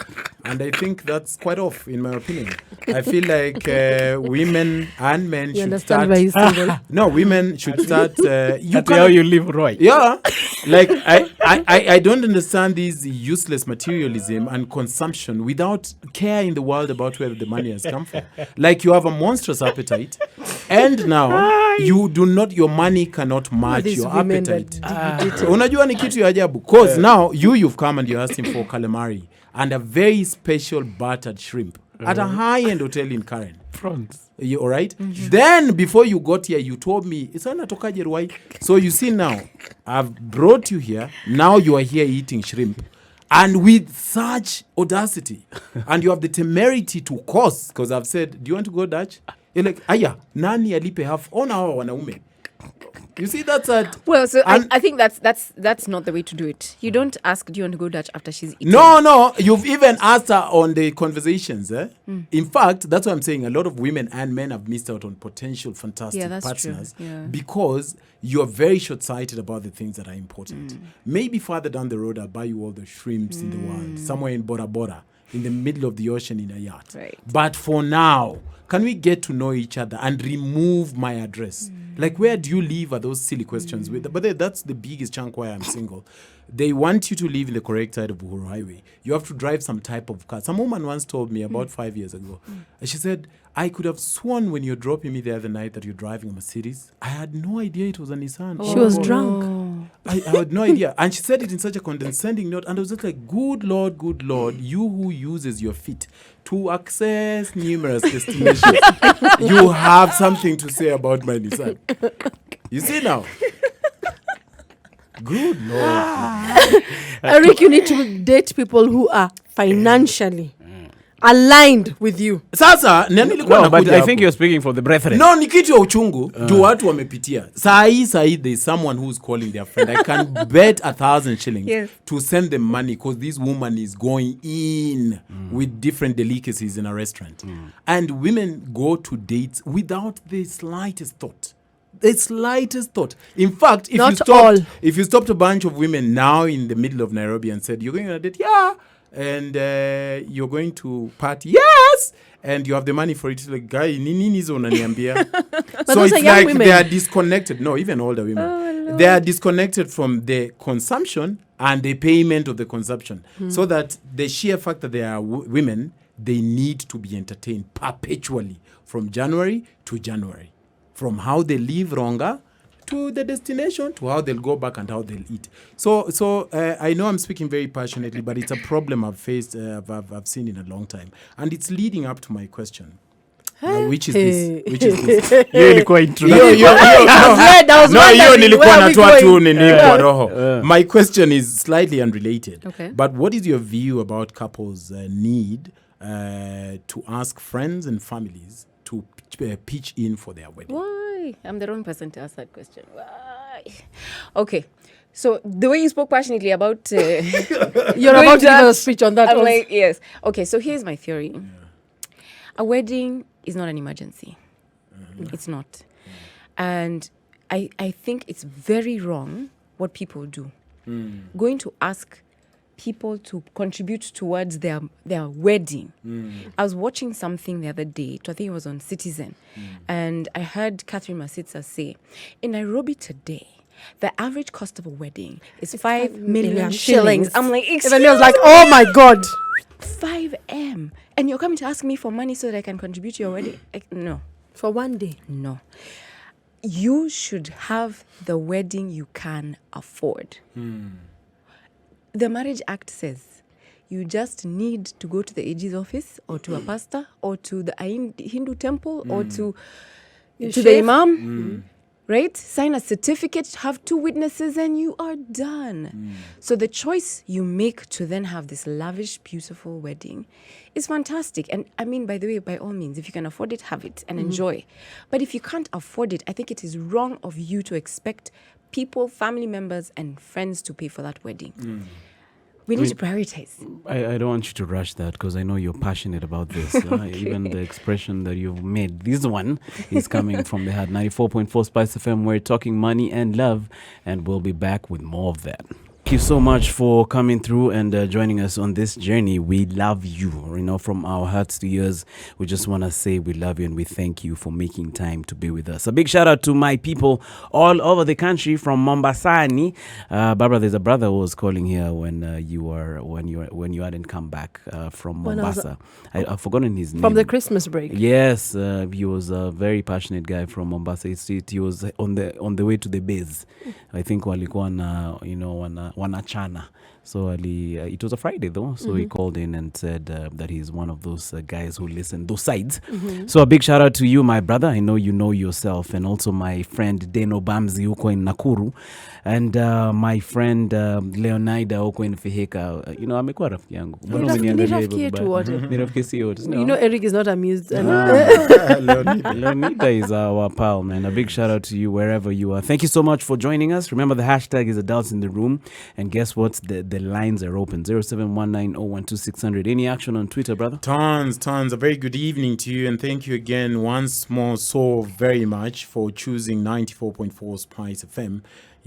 And I think that's quite off, in my opinion. I feel like women and men You should understand start... why he's single? No, women should start... That's how you live, Roy. Yeah, like I don't understand this useless materialism and consumption without care in the world about where the money has come from. Like you have a monstrous appetite, and now you do not. Your money cannot match These your women appetite. that Unajua ni kitu ya ajabu. Cause now you've come and you're asking for calamari and a very special battered shrimp at a high-end hotel in Karen. Prawns. You all right? Then before you got here, you told me it's natokaje Ruai. So you see now, I've brought you here. Now you are here eating shrimp, and with such audacity, and you have the temerity to curse because I've said, "Do you want to go Dutch?" You're like, "Aya, nani alipe half on our wanaume." You see, that's it. Well, so I think that's not the way to do it. You don't ask, do you want to go Dutch after she's eaten? No, you've even asked her on the conversations. In fact, that's what I'm saying. A lot of women and men have missed out on potential fantastic Yeah, that's partners true. Yeah. because you're very short-sighted about the things that are important. Maybe farther down the road, I'll buy you all the shrimps in the world, somewhere in Bora Bora, in the middle of the ocean in a yacht. Right. But for now, can we get to know each other and remove my address? Like, where do you live are those silly questions. But that's the biggest chunk why I'm single. They want you to live in the correct side of Uhuru Highway. You have to drive some type of car. Some woman once told me about 5 years ago. She said, I could have sworn when you're dropping me the other night that you're driving a Mercedes. I had no idea it was a Nissan. She was drunk. I had no idea. And she said it in such a condescending note. And I was just like, good Lord, you who uses your feet to access numerous destinations. You have something to say about my Nissan. You see now? Good Lord. Eric, you need to date people who are financially aligned with you. Sasa, nani nilikuwa No, but nakuja I hapo? think you're speaking for the brethren. No, ni kitu ya uchungu juu watu wamepitia. Saa there's someone who's calling their friend. I can bet 1,000 shillings Yes. to send them money because this woman is going in with different delicacies in a restaurant. And women go to dates without the slightest thought. The slightest thought. In fact, Not all. if you stopped a bunch of women now in the middle of Nairobi and said, you're going on a date? Yeah. And you're going to party? Yes. And you have the money for it. Like, guy, nini hizo unaniambia? So those it's are young like women. they are disconnected. No, even older women. They are disconnected from the consumption and the payment of the consumption. So that the sheer fact that they are women, they need to be entertained perpetually from January to January. From how they live longer to the destination to how they'll go back and how they'll eat. So I know I'm speaking very passionately, but it's a problem I've faced, I've seen in a long time. And it's leading up to my question. Which is this? Which is this? Hiyo ilikuwa introduction. Hiyo nilikuwa natoa tu nini kwa roho. My question is slightly unrelated. Okay. But what is your view about couples' need to ask friends and families to pitch in for their wedding? Why? I'm the wrong person to ask that question. Why? Okay. So the way you spoke passionately about... You're about to give us a speech on that I'm also. like, yes. Okay, so here's my theory. A wedding is not an emergency. It's not. And I think it's very wrong what people do. Going to ask people to contribute towards their wedding. I was watching something the other day, I think it was on Citizen, and I heard Catherine Masitsa say, in Nairobi today, the average cost of a wedding is 5 million shillings. I'm like, excuse Even me, I was like, oh my God. 5M. And you're coming to ask me for money so that I can contribute to your wedding? No. For one day. No. You should have the wedding you can afford. The Marriage Act says you just need to go to the AG's office or to a pastor or to the Hindu temple or to the imam, right? Sign a certificate, have 2 witnesses, and you are done. So the choice you make to then have this lavish, beautiful wedding is fantastic. And I mean, by the way, by all means, if you can afford it, have it and enjoy. But if you can't afford it, I think it is wrong of you to expect people, family members, and friends to pay for that wedding. We need to prioritize. I don't want you to rush that because I know you're passionate about this. Even the expression that you've made, this one is coming from the heart. 94.4 Spice FM, we're talking money and love, and we'll be back with more of that. Thank you so much for coming through and joining us on this journey. We love you, from our hearts to yours. We just want to say we love you and we thank you for making time to be with us. A big shout out to my people all over the country from Mombasa. Barbara, there's a brother who was calling here when you hadn't come back from Mombasa. I've forgotten his name. From the Christmas break. Yes, he was a very passionate guy from Mombasa. He was on the way to the base. I think walikuwa na wanachana. So it was a Friday though, so he called in and said that he's one of those guys who listen those sides. So a big shout out to you, my brother. I know you know yourself, and also my friend Deno Bamzi huko in Nakuru, and my friend Leonida huko in Fihika. Amekuwa rafiki yangu. Ni rafiki yetu wote. Ni rafiki si wote. Eric is not amused. Leonida is our pal, man. A big shout out to you wherever you are. Thank you so much for joining us. Remember, the hashtag is adults in the room, and guess what? The lines are open. 0719012600. Any action on Twitter, brother? Tons. A very good evening to you, and thank you again once more so very much for choosing 94.4 Spice FM.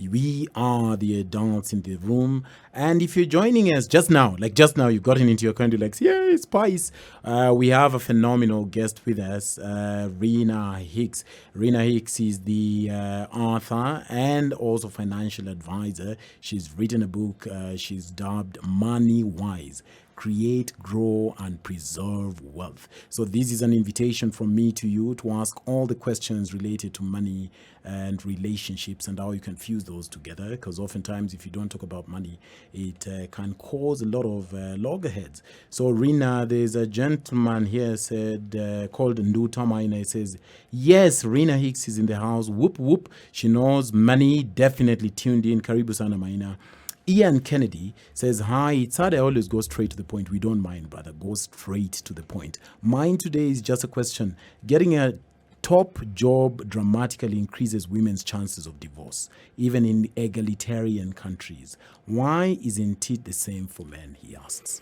We are the adults in the room, and if you're joining us just now, you've gotten into your country like, yeah, Spice. We have a phenomenal guest with us, Rina Hicks. Rina Hicks is the author and also financial advisor. She's written a book she's dubbed Money Wise: Create, Grow, and Preserve Wealth. So this is an invitation from me to you to ask all the questions related to money and relationships and how you can fuse those together, because oftentimes if you don't talk about money, it can cause a lot of loggerheads. So Rina, there's a gentleman here called Nduta Maina. He says, yes, Rina Hicks is in the house. Whoop, whoop. She knows money. Definitely tuned in. Karibu sana Maina. Ian Kennedy says, hi, it's hard. I always go straight to the point. We don't mind, brother. Go straight to the point. Mine today is just a question. Getting a top job dramatically increases women's chances of divorce, even in egalitarian countries. Why isn't it the same for men, he asks.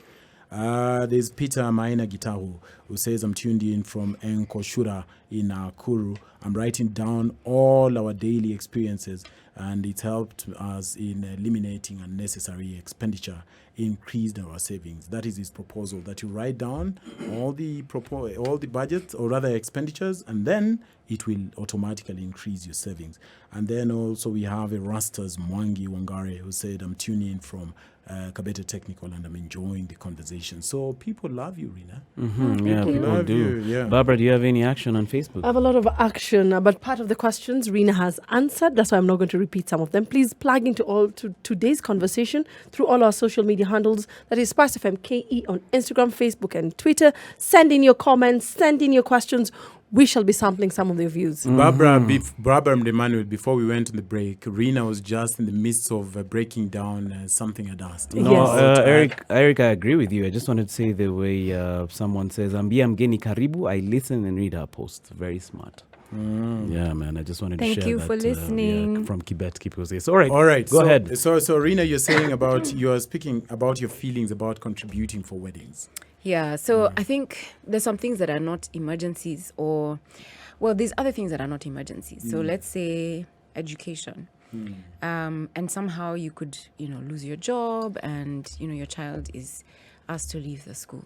There's Peter Maina Gitahu, who says, I'm tuned in from Enkoshura in Nakuru. I'm writing down all our daily experiences, and it's helped us in eliminating unnecessary expenditure, increased our savings. That is his proposal, that you write down all the budgets, or rather expenditures, and then it will automatically increase your savings. And then also we have Erastus Mwangi Wangare, who said, I'm tuning in from Kabete Technical, and I'm enjoying the conversation. So people love you, Rina. Yeah, people do. Yeah. Barbara, do you have any action on Facebook? I have a lot of action, but part of the questions Rina has answered. That's why I'm not going to repeat some of them. Please plug into today's conversation through all our social media handles. That is Spice FM KE on Instagram, Facebook, and Twitter. Send in your comments. Send in your questions. We shall be sampling some of their views. Barbara and Emmanuel, before we went on the break, Rina was just in the midst of breaking down something I'd asked. No, Eric, I agree with you. I just wanted to say the way someone says, Ambia mgeni karibu, I listen and read our posts. Very smart. Yeah, man. I just wanted to share that. Thank you for listening. From Kibet Kipos. All right. Go ahead. So Rina, you're speaking about your feelings about contributing for weddings. Yeah, so I think there's some things that are not emergencies, there's other things that are not emergencies. So let's say education. And somehow you could, lose your job, and your child is asked to leave the school.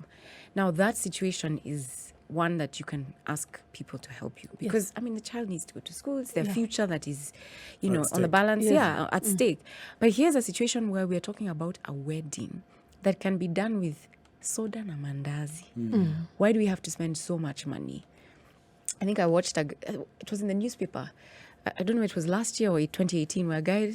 Now that situation is one that you can ask people to help you, because the child needs to go to school. It's their future that is, on the stake. balance, at stake. But here's a situation where we're talking about a wedding that can be done with soda na mandazi. Why do we have to spend so much money? I think I watched it was in the newspaper. I don't know, it was last year or 2018, where a guy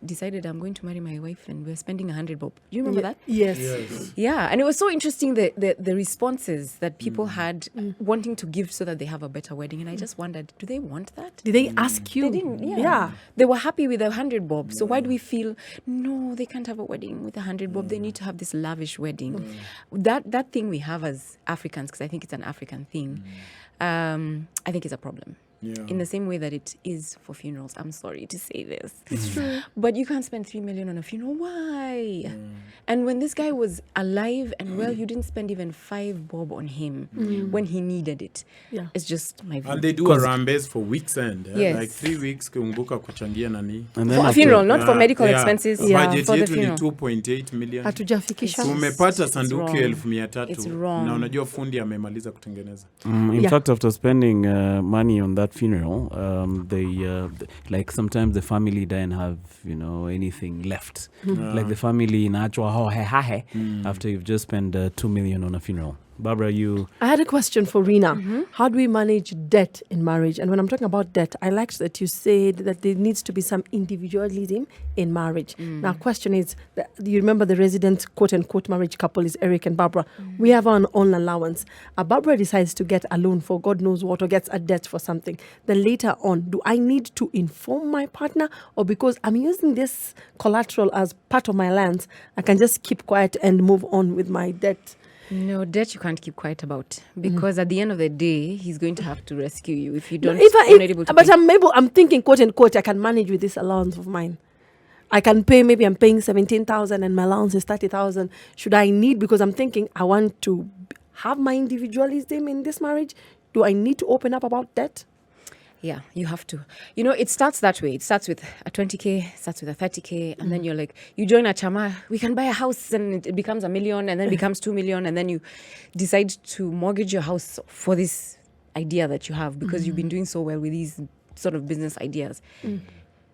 decided, I'm going to marry my wife, and we're spending 100 bob. Do you remember that? Yes. Yeah, and it was so interesting, the responses that people had wanting to give so that they have a better wedding. And I just wondered, do they want that? Did they ask you? They didn't, yeah. They were happy with 100 bob. So why do we feel, no, they can't have a wedding with 100 bob. They need to have this lavish wedding. That thing we have as Africans, because I think it's an African thing, I think it's a problem. Yeah. In the same way that it is for funerals. I'm sorry to say this. It's true. But you can't spend 3 million on a funeral. Why? And when this guy was alive and well, you didn't spend even 5 bob on him when he needed it. Yeah. It's just my view. And they do a rambes for weeks end. Yes. Like 3 weeks, kumbuka kuchangia nani. And For a after- funeral, not for medical expenses. Budget For the yetu ni funeral. 2.8 million. Hatujafikisha. Umepata It's sanduku wrong. 1,300. It's wrong. Na unajua fundi amemaliza kutengeneza. In Yeah. fact, after spending money on that funeral, like sometimes the family didn't have anything left. Like the family in Achwa after you've just spent 2 million on a funeral. Barbara, I had a question for Rina. How do we manage debt in marriage? And when I'm talking about debt, I liked that you said that there needs to be some individualism in marriage. Now, question is, do you remember the resident quote-unquote marriage couple is Eric and Barbara? We have our own allowance. Barbara decides to get a loan for God knows what, or gets a debt for something. Then later on, do I need to inform my partner? Or because I'm using this collateral as part of my allowance, I can just keep quiet and move on with my debt? No, debt you can't keep quiet about, because at the end of the day, he's going to have to rescue you if you don't. If not able to but pay. I'm thinking, quote unquote, I can manage with this allowance of mine. I can pay, maybe I'm paying 17,000 and my allowance is 30,000. Should I need, because I'm thinking I want to have my individualism in this marriage, do I need to open up about debt? Yeah, you have to. It starts that way. It starts with a 20K, starts with a 30K, and then you're like, you join a chama, we can buy a house, and it becomes 1 million, and then it becomes 2 million, and then you decide to mortgage your house for this idea that you have, because you've been doing so well with these sort of business ideas.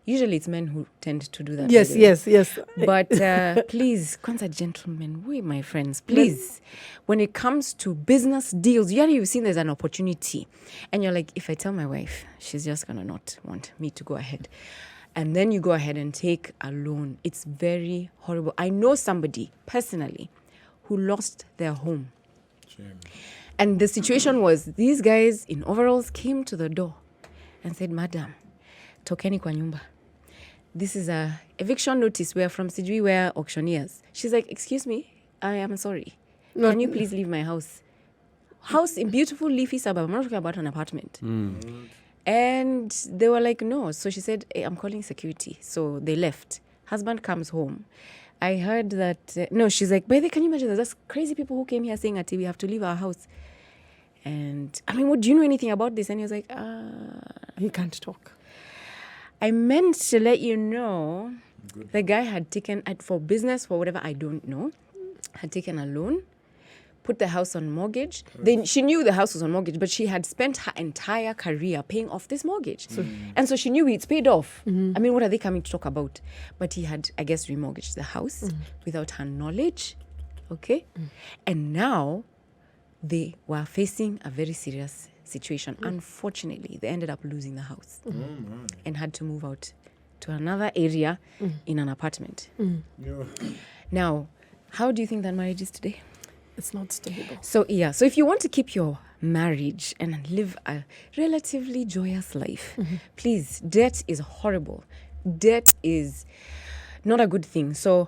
Usually it's men who tend to do that. Yes, by the way. yes. But please, Kwanzaa gentlemen, we, my friends, please, when it comes to business deals, you've seen there's an opportunity. And you're like, if I tell my wife, she's just going to not want me to go ahead. And then you go ahead and take a loan. It's very horrible. I know somebody personally who lost their home. Shame. And the situation was, these guys in overalls came to the door and said, Madam, tokeni kwa nyumba. This is a eviction notice. We're from Sijui, we're auctioneers. She's like, excuse me, I am sorry. Can you please leave my house? House in beautiful leafy suburb. I'm not talking about an apartment. And they were like, no. So she said, hey, I'm calling security. So they left. Husband comes home. I heard that, no, she's like, by the way, can you imagine there's just crazy people who came here saying that we have to leave our house. And do you know anything about this? And he was like, He can't talk. I meant to let you know the guy had taken, for business, for whatever, I don't know, had taken a loan, put the house on mortgage. Then she knew the house was on mortgage, but she had spent her entire career paying off this mortgage. And so she knew it's paid off. What are they coming to talk about? But he had, I guess, remortgaged the house without her knowledge. Okay? And now they were facing a very serious situation. Unfortunately, they ended up losing the house and had to move out to another area in an apartment. Now, how do you think that marriage is today? It's not stable. So if you want to keep your marriage and live a relatively joyous life, please, debt is horrible. Debt is not a good thing. So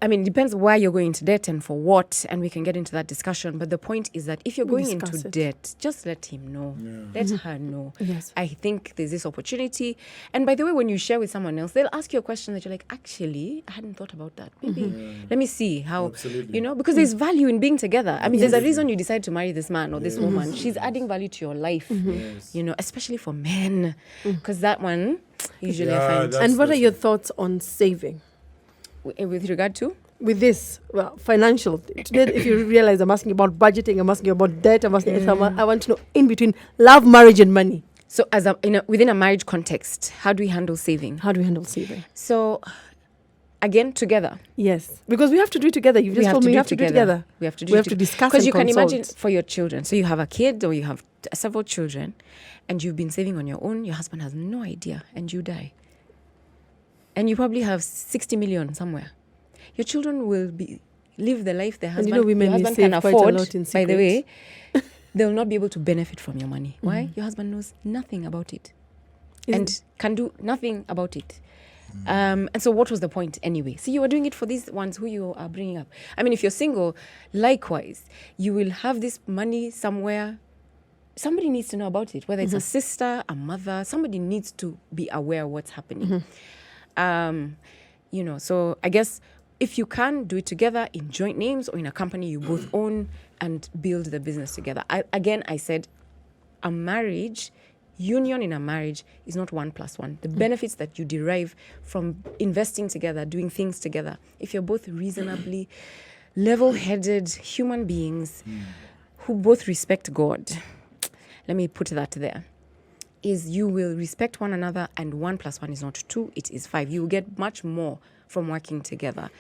I mean, it depends why you're going into debt and for what, and we can get into that discussion. But the point is that if you're going Discuss into it. debt, just let him know. Let her know. Yes. I think there's this opportunity. And by the way, when you share with someone else, they'll ask you a question that you're like, actually, I hadn't thought about that. Maybe let me see how, Absolutely. you know, because there's value in being together. I mean, there's a reason you decide to marry this man or this woman. She's adding value to your life, you know, especially for men, because that one usually I find. that's- And what are your thoughts on saving? With regard to? With this, well, financial. Today, if you realize I'm asking about budgeting, I'm asking about debt, I'm asking, I want to know in between love, marriage, and money. So as within a marriage context, how do we handle saving? How do we handle saving? So again, together. Yes, because we have to do it together. You just told me we have to do it together. We have to do We it have to discuss because and you can consult. imagine for your children. So you have a kid or you have several children, and you've been saving on your own. Your husband has no idea, and you die. And you probably have 60 million somewhere. Your children will live the life their And husband, you know, women your we husband save can quite a afford. lot in By the way, secret. they will not be able to benefit from your money. Why? Your husband knows nothing about it. And can do nothing about it. And so what was the point anyway? So you are doing it for these ones who you are bringing up. I mean, if you're single, likewise, you will have this money somewhere. Somebody needs to know about it, whether it's a sister, a mother, somebody needs to be aware of what's happening. You know, so I guess if you can do it together in joint names or in a company you both own and build the business together. I said a marriage, union in a marriage is not 1+1. The benefits that you derive from investing together, doing things together, if you're both reasonably level-headed human beings who both respect God, let me put that there, is you will respect one another, and 1+1 is not 2, it is 5. You will get much more from working together.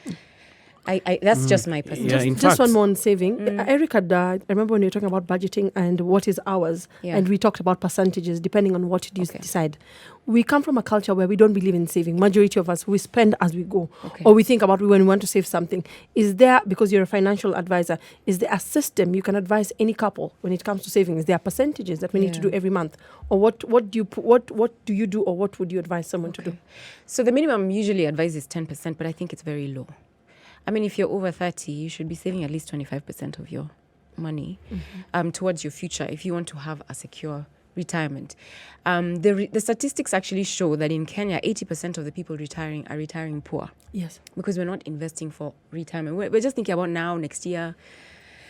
I that's just my personal. Yeah, in Just fact, one more on saving. Eric had, I remember when you were talking about budgeting and what is ours, Yeah. and we talked about percentages depending on what you Okay. decide. We come from a culture where we don't believe in saving. Majority of us, we spend as we go. Okay. Or we think about when we want to save something. Is there, because you're a financial advisor, is there a system you can advise any couple when it comes to saving? Is there percentages that we need to do Yeah. every month? Or what do you do, or what would you advise someone to do? So the minimum usually advised is 10%, but I think it's very low. I mean, if you're over 30, you should be saving at least 25% of your money towards your future if you want to have a secure retirement. The statistics actually show that in Kenya, 80% of the people retiring are retiring poor Yes. because we're not investing for retirement. We're just thinking about now, next year,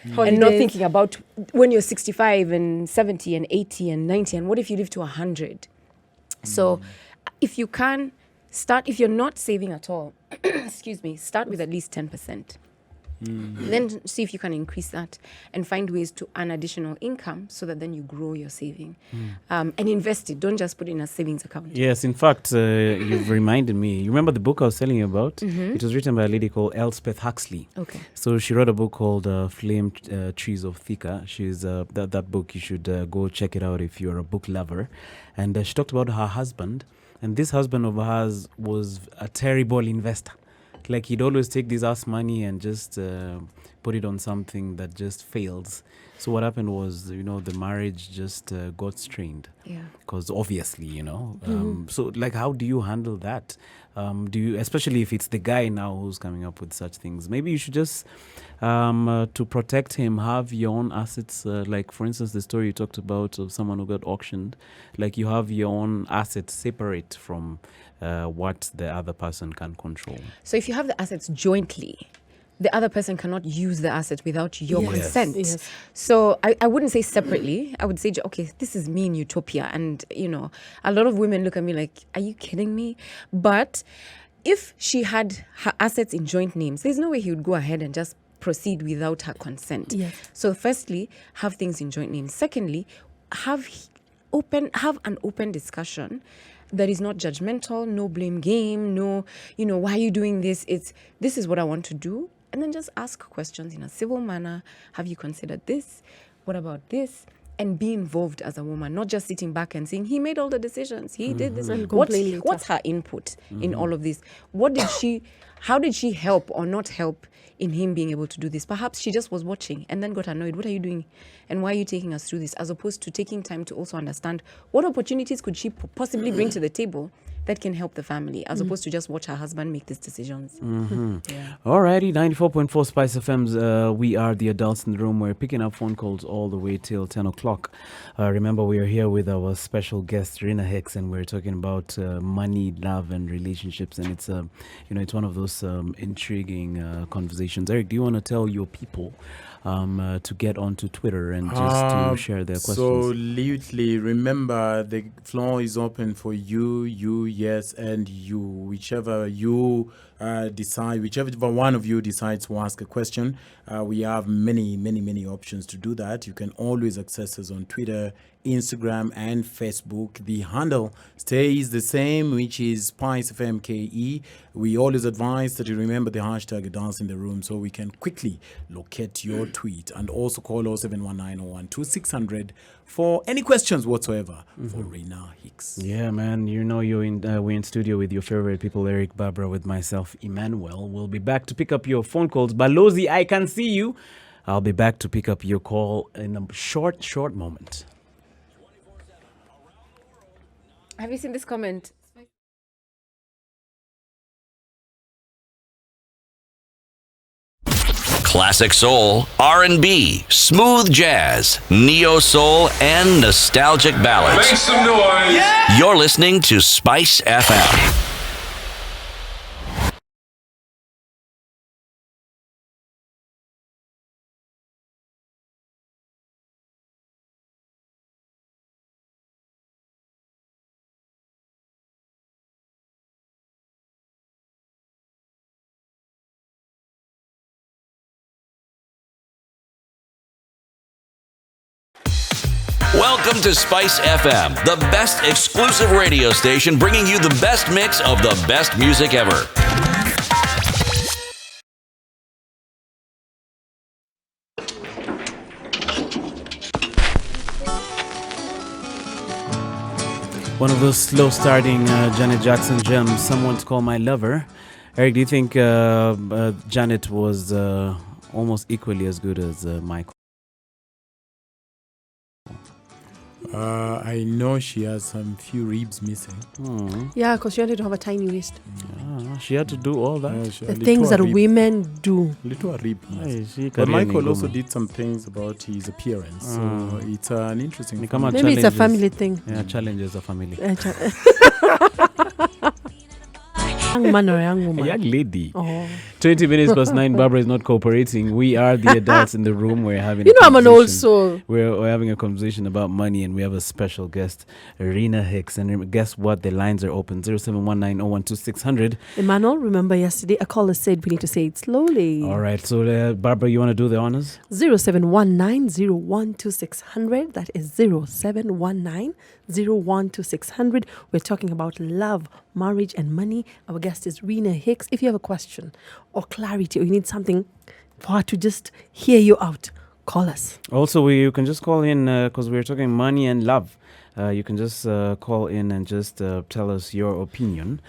and Holidays. not thinking about when you're 65 and 70 and 80 and 90, and what if you live to 100? So if you can start, if you're not saving at all, excuse me, start with at least 10%. Then see if you can increase that and find ways to earn additional income so that then you grow your saving and invest it. Don't just put it in a savings account. yes, in fact, you've reminded me. You remember the book I was telling you about? It was written by a lady called Elspeth Huxley. Okay. So she wrote a book called Flame Trees of Thika. She's that book. You should go check it out if you're a book lover. And she talked about her husband. And this husband of hers was a terrible investor. Like he'd always take this ass money and just put it on something that just fails. So what happened was, the marriage just got strained. Yeah. Because obviously, so like, how do you handle that? Do you, especially if it's the guy now who's coming up with such things, maybe you should just, to protect him, have your own assets. Like, for instance, the story you talked about of someone who got auctioned, like you have your own assets separate from what the other person can control. So if you have the assets jointly, the other person cannot use the assets without your Yes. consent. Yes. So I wouldn't say separately. I would say, okay, this is me in utopia. And, a lot of women look at me like, are you kidding me? But if she had her assets in joint names, there's no way he would go ahead and just proceed without her consent. Yes. So firstly, have things in joint names. Secondly, have an open discussion that is not judgmental, no blame game, no, why are you doing this? This is what I want to do. And then just ask questions in a civil manner. Have you considered this? What about this? And be involved as a woman, not just sitting back and saying, he made all the decisions. He did this. And complain later. What's her input in all of this? How did she help or not help in him being able to do this? Perhaps she just was watching and then got annoyed. What are you doing? And why are you taking us through this? As opposed to taking time to also understand what opportunities could she possibly bring to the table that can help the family, as opposed to just watch her husband make these decisions. Yeah. Alrighty, 94.4 Spice FM's. We are the adults in the room. We're picking up phone calls all the way till 10 o'clock. Remember, we are here with our special guest, Rina Hicks, and we're talking about money, love, and relationships. And it's, it's one of those intriguing conversations. Eric, do you want to tell your people to get onto Twitter and just to share their questions? Absolutely. Remember, the floor is open for you, yes, and you. Whichever you decide, whichever one of you decides to ask a question, we have many options to do that. You can always access us on Twitter, Instagram, and Facebook. The handle stays the same, which is SpiceFMKE. We always advise that you remember the hashtag Dance in the Room so we can quickly locate your tweet, and also call 0719012600 for any questions whatsoever for Rina Hicks. Yeah, man. We're in studio with your favorite people, Eric, Barbara, with myself, Emmanuel. We'll be back to pick up your phone calls. Balozi, I can see you. I'll be back to pick up your call in a short moment. Have you seen this comment? Classic soul, R&B, smooth jazz, neo soul, and nostalgic ballads. Make some noise. Yeah! You're listening to Spice FM. Welcome to Spice FM, the best exclusive radio station bringing you the best mix of the best music ever. One of those slow-starting Janet Jackson gems, Someone to Call My Lover. Eric, do you think Janet was almost equally as good as Michael? I know she has some few ribs missing. Yeah, because she wanted to have a tiny waist. She had to do all that. The things that women do. Little rib. Yes. Hey, But Michael also did some things about his appearance. So it's an interesting thing. Maybe it's a family thing. Yeah, challenges a family. Young man or young A woman? young lady. Oh. 20 minutes past 9. Barbara is not cooperating. We are the adults in the room. We're having I'm an old soul. We're having a conversation about money, and we have a special guest, Rina Hicks. And guess what? The lines are open. 0719012600. Emmanuel, remember yesterday a caller said we need to say it slowly. All right. So, Barbara, you want to do the honors? 0719012600. That is 0719012600. We're talking about love, marriage, and money. Our guest is Rina Hicks. If you have a question or clarity, or you need something for her to just hear you out, call us. Also, you can just call in because we're talking money and love. You can just call in and just tell us your opinion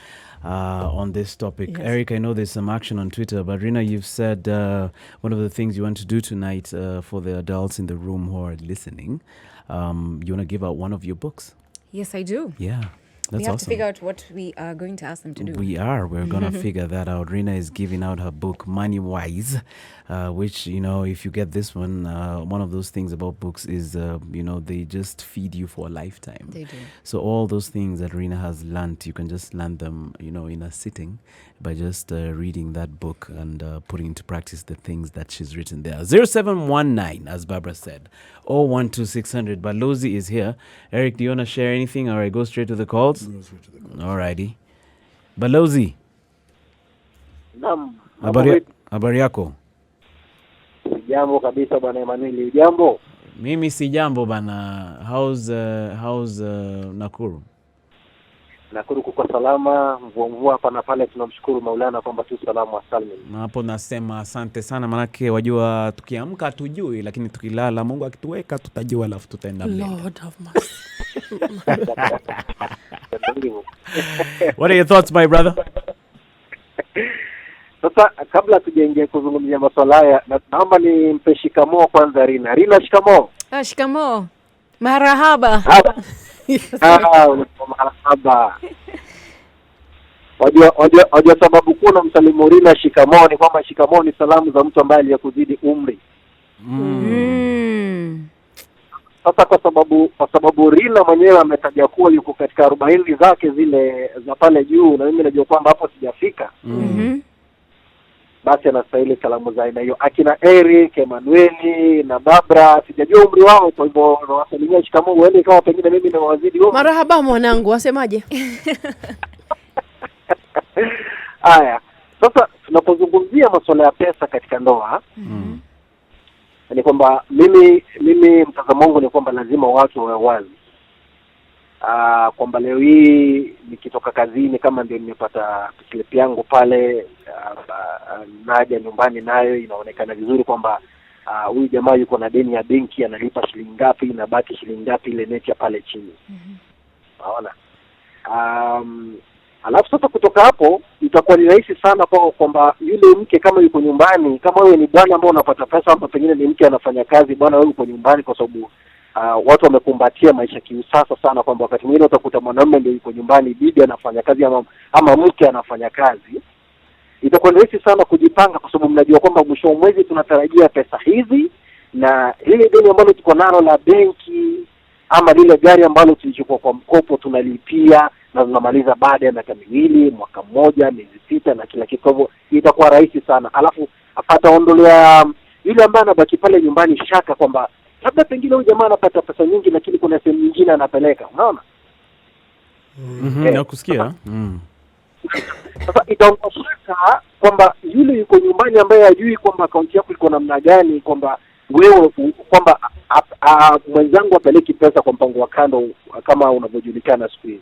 on this topic. Yes. Eric, I know there's some action on Twitter, but Rina, you've said one of the things you want to do tonight for the adults in the room who are listening, you want to give out one of your books. Yes, I do. Yeah. That's We have awesome. to figure out what we are going to ask them to do. We're going to figure that out. Rina is giving out her book, Money Wise, which, if you get this one, one of those things about books is, they just feed you for a lifetime. They do. So all those things that Rina has learned, you can just learn them, in a sitting by just reading that book and putting into practice the things that she's written there. 0719, as Barbara said, 012600. Balozi is here. Eric, do you want to share anything, or I go straight to the calls? Alrighty. Balozi, Naam. habari yako? Jambo kabisa bwana Emmanuel. Jambo. Mimi si jambo bana. How's Nakuru? Nakuru kuko salama, mvua hapa na pale, tunamshukuru Maulana kwamba tu salama salmin. Na hapo nasema asante sana, manake wajua tukiamka tujui, lakini tukilala Mungu akituweka tutajua, alafu tutaenda mbele. Lord have mercy. What are your thoughts, my brother? Sasa kabla tujaingia kuzungumzia masuala haya, naomba nimpe shikamoo kwanza Rina. Rina, shikamoo. Shikamoo. Marahaba. Marahaba. Wajua sababu kuna msalimu Rina shikamoo ni kwamba shikamoo ni salamu za mtu ambaye aliyekuzidi umri. Sasa kwa sababu Rina mwenyewe ametaja kuwa yuko katika 40 zake zile za pale juu, na mimi najua kwamba hapo sijafika. Basi anastahili salamu za aina hiyo. Akina Eric, Emanueli na Barbara, sijajua umri wao, kwa hivyo nawasalimia shikamoo, wale kama pengine mimi nawazidi umri. Marahaba mwanangu, wasemaje? Haya. Sasa tunapozungumzia masuala ya pesa katika ndoa, ni kwamba mimi mtazamo wangu ni kwamba lazima watu wawe wazi. Kwamba leo hii nikitoka kazini, kama ndio nimepata slip yangu pale, naja nyumbani nayo inaonekana vizuri kwamba huyu jamaa yuko na deni ya benki, analipa shilingi ngapi, inabaki shilingi ngapi ile neti ya pale chini. Unaona? Alafu sasa kutoka hapo itakuwa ni rahisi sana kwamba yule mke kama yuko nyumbani, kama wewe ni bwana ambao unapata pesa, ama pengine ni mke anafanya kazi, bwana wewe uko nyumbani, kwa sababu watu wamekumbatia maisha kiusasa sana, kwamba wakati mwingine utakuta mwanamume ndio yuko nyumbani, bibi anafanya kazi ama mke anafanya kazi. Itakuwa ni rahisi sana kujipanga, kwa sababu mnajua kwamba mwisho wa mwezi tunatarajia pesa hizi, na lile deni ambalo tuko nalo la benki ama lile gari ambalo tulichukua kwa mkopo tunalipia na tunamaliza baada ya miaka 2, mwaka mmoja, miezi 6 na kila kitu. Kwa hivyo itakuwa rahisi sana. Alafu ataondolea yule ambaye anabaki pale nyumbani shaka kwamba labda pengine huyu jamaa anapata pesa nyingi lakini kuna sehemu nyingine anapeleka. Unaona? Nakusikia. Sasa itaondoka kwamba yule yuko nyumbani ambaye hajui kwamba akaunti yako iko namna gani, kwamba wewe kwamba mwenzangu apeleki pesa kwa mpango wa kando kama unavyojulikana siku hizi.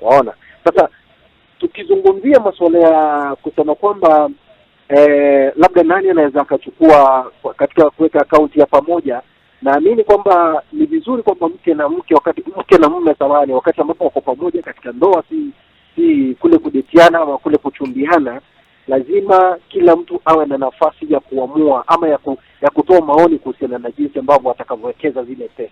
Waona? Sasa tukizungumzia masuala ya kusema kwamba labda nani anaweza akachukua katika kuweka akaunti ya pamoja, naamini kwamba ni vizuri kwamba mke na mume samani, wakati ambapo wako pamoja katika ndoa, si kule kudetiana ama kule kuchumbiana, lazima kila mtu awe na nafasi ya kuamua ama ya kutoa maoni kuhusiana na jinsi ambavyo atakavyowekeza zile pesa.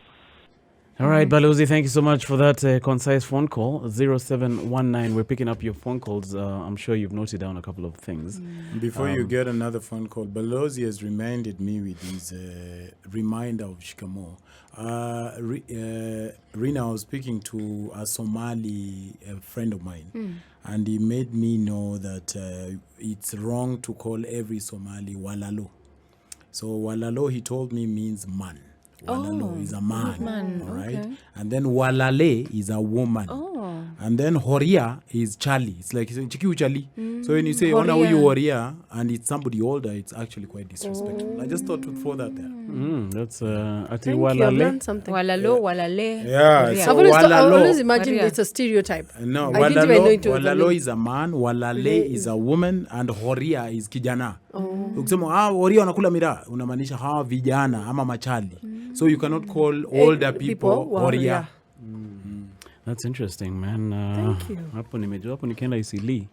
All right, Balozi, thank you so much for that concise phone call. 0719, we're picking up your phone calls. I'm sure you've noted down a couple of things. Before you get another phone call, Balozi has reminded me with his reminder of shikamoo. Rina, I was speaking to a Somali friend of mine, and he made me know that it's wrong to call every Somali walalo. So walalo, he told me, means man. Walalo is a man, all right? Okay. And then walale is a woman. And then horia is Charlie. It's like chikiu Charlie. So when you say ona huyu horia and it's somebody older, it's actually quite disrespectful. I just thought to throw that there. That's ati walale. Walalo, walale. Yeah, so I always imagine it's a stereotype. No, walalo is a man, walale is a woman, and horia is kijana. Ukisema horia wanakula miraa, unamaanisha hawa vijana ama machali. So you cannot call older people horia. That's interesting, man. Thank you. Hapo nimejua hapo nikienda Isili,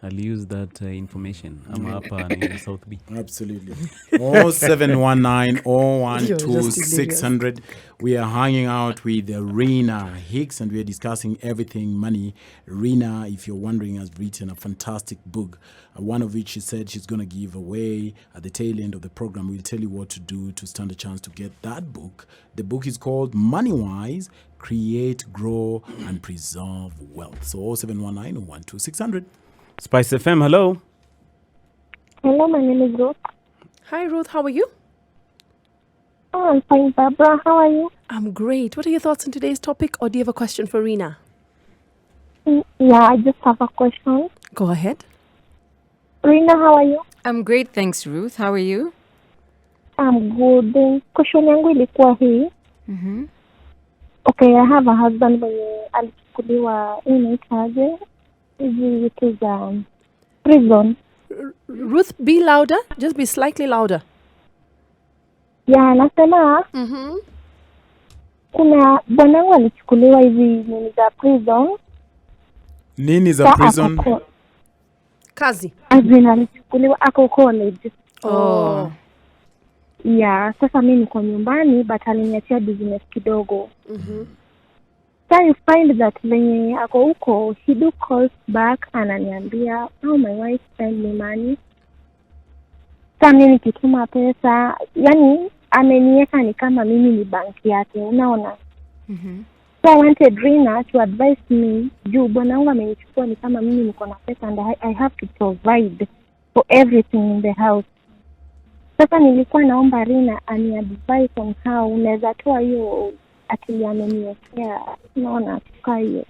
I'll use that information. I'm hapa in South B. Absolutely. 0719-012-600. We are hanging out with Rina Hicks and we are discussing everything money. Rina, if you're wondering, has written a fantastic book, one of which she said she's going to give away at the tail end of the program. We'll tell you what to do to stand a chance to get that book. The book is called Money Wise, Create, Grow, and Preserve Wealth. So 0719-012-600. Spice FM, hello. Hello, my name is Ruth. Hi, Ruth. How are you? Oh, I'm fine, Barbara. How are you? I'm great. What are your thoughts on today's topic, or do you have a question for Rina? Yeah, I just have a question. Go ahead. Rina, how are you? I'm great, thanks, Ruth. How are you? I'm good. Question yangu ilikuwa hii. Okay, I have a husband mwenye alichukuliwa inaitaje hizi vitu za prison. Ruth, be louder. Just be slightly louder. Yeah, nasema kuna bwanangu alichukuliwa hizi nini za prison. Nini za prison? Kazi. Azina alichukuliwa ako college. Yeah, sasa mimi niko nyumbani but aliniachia business kidogo. So you find that venye ako huko, he do calls back ananiambia, oh, my wife send me money. Sasa mimi nikituma pesa, yani ameniweka ni kama mimi ni banki yake, unaona? So I wanted Rina to advise me, juu bwana wangu amenichukua ni kama mimi niko na pesa and I have to provide for everything in the house. Sasa nilikuwa naomba Rina ani advise on how unaweza toa hiyo akili ameniwekea, unaona, tukaa hiyo.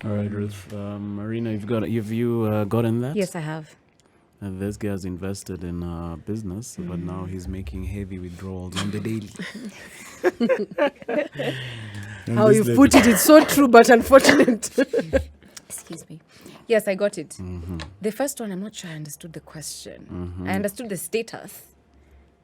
All right, Ruth. Marina, you've gotten that? Yes, I have. This guy has invested in business, but now he's making heavy withdrawals on the daily. How you put it, it's so true, but unfortunate. Excuse me. Yes, I got it. The first one, I'm not sure I understood the question. I understood the status.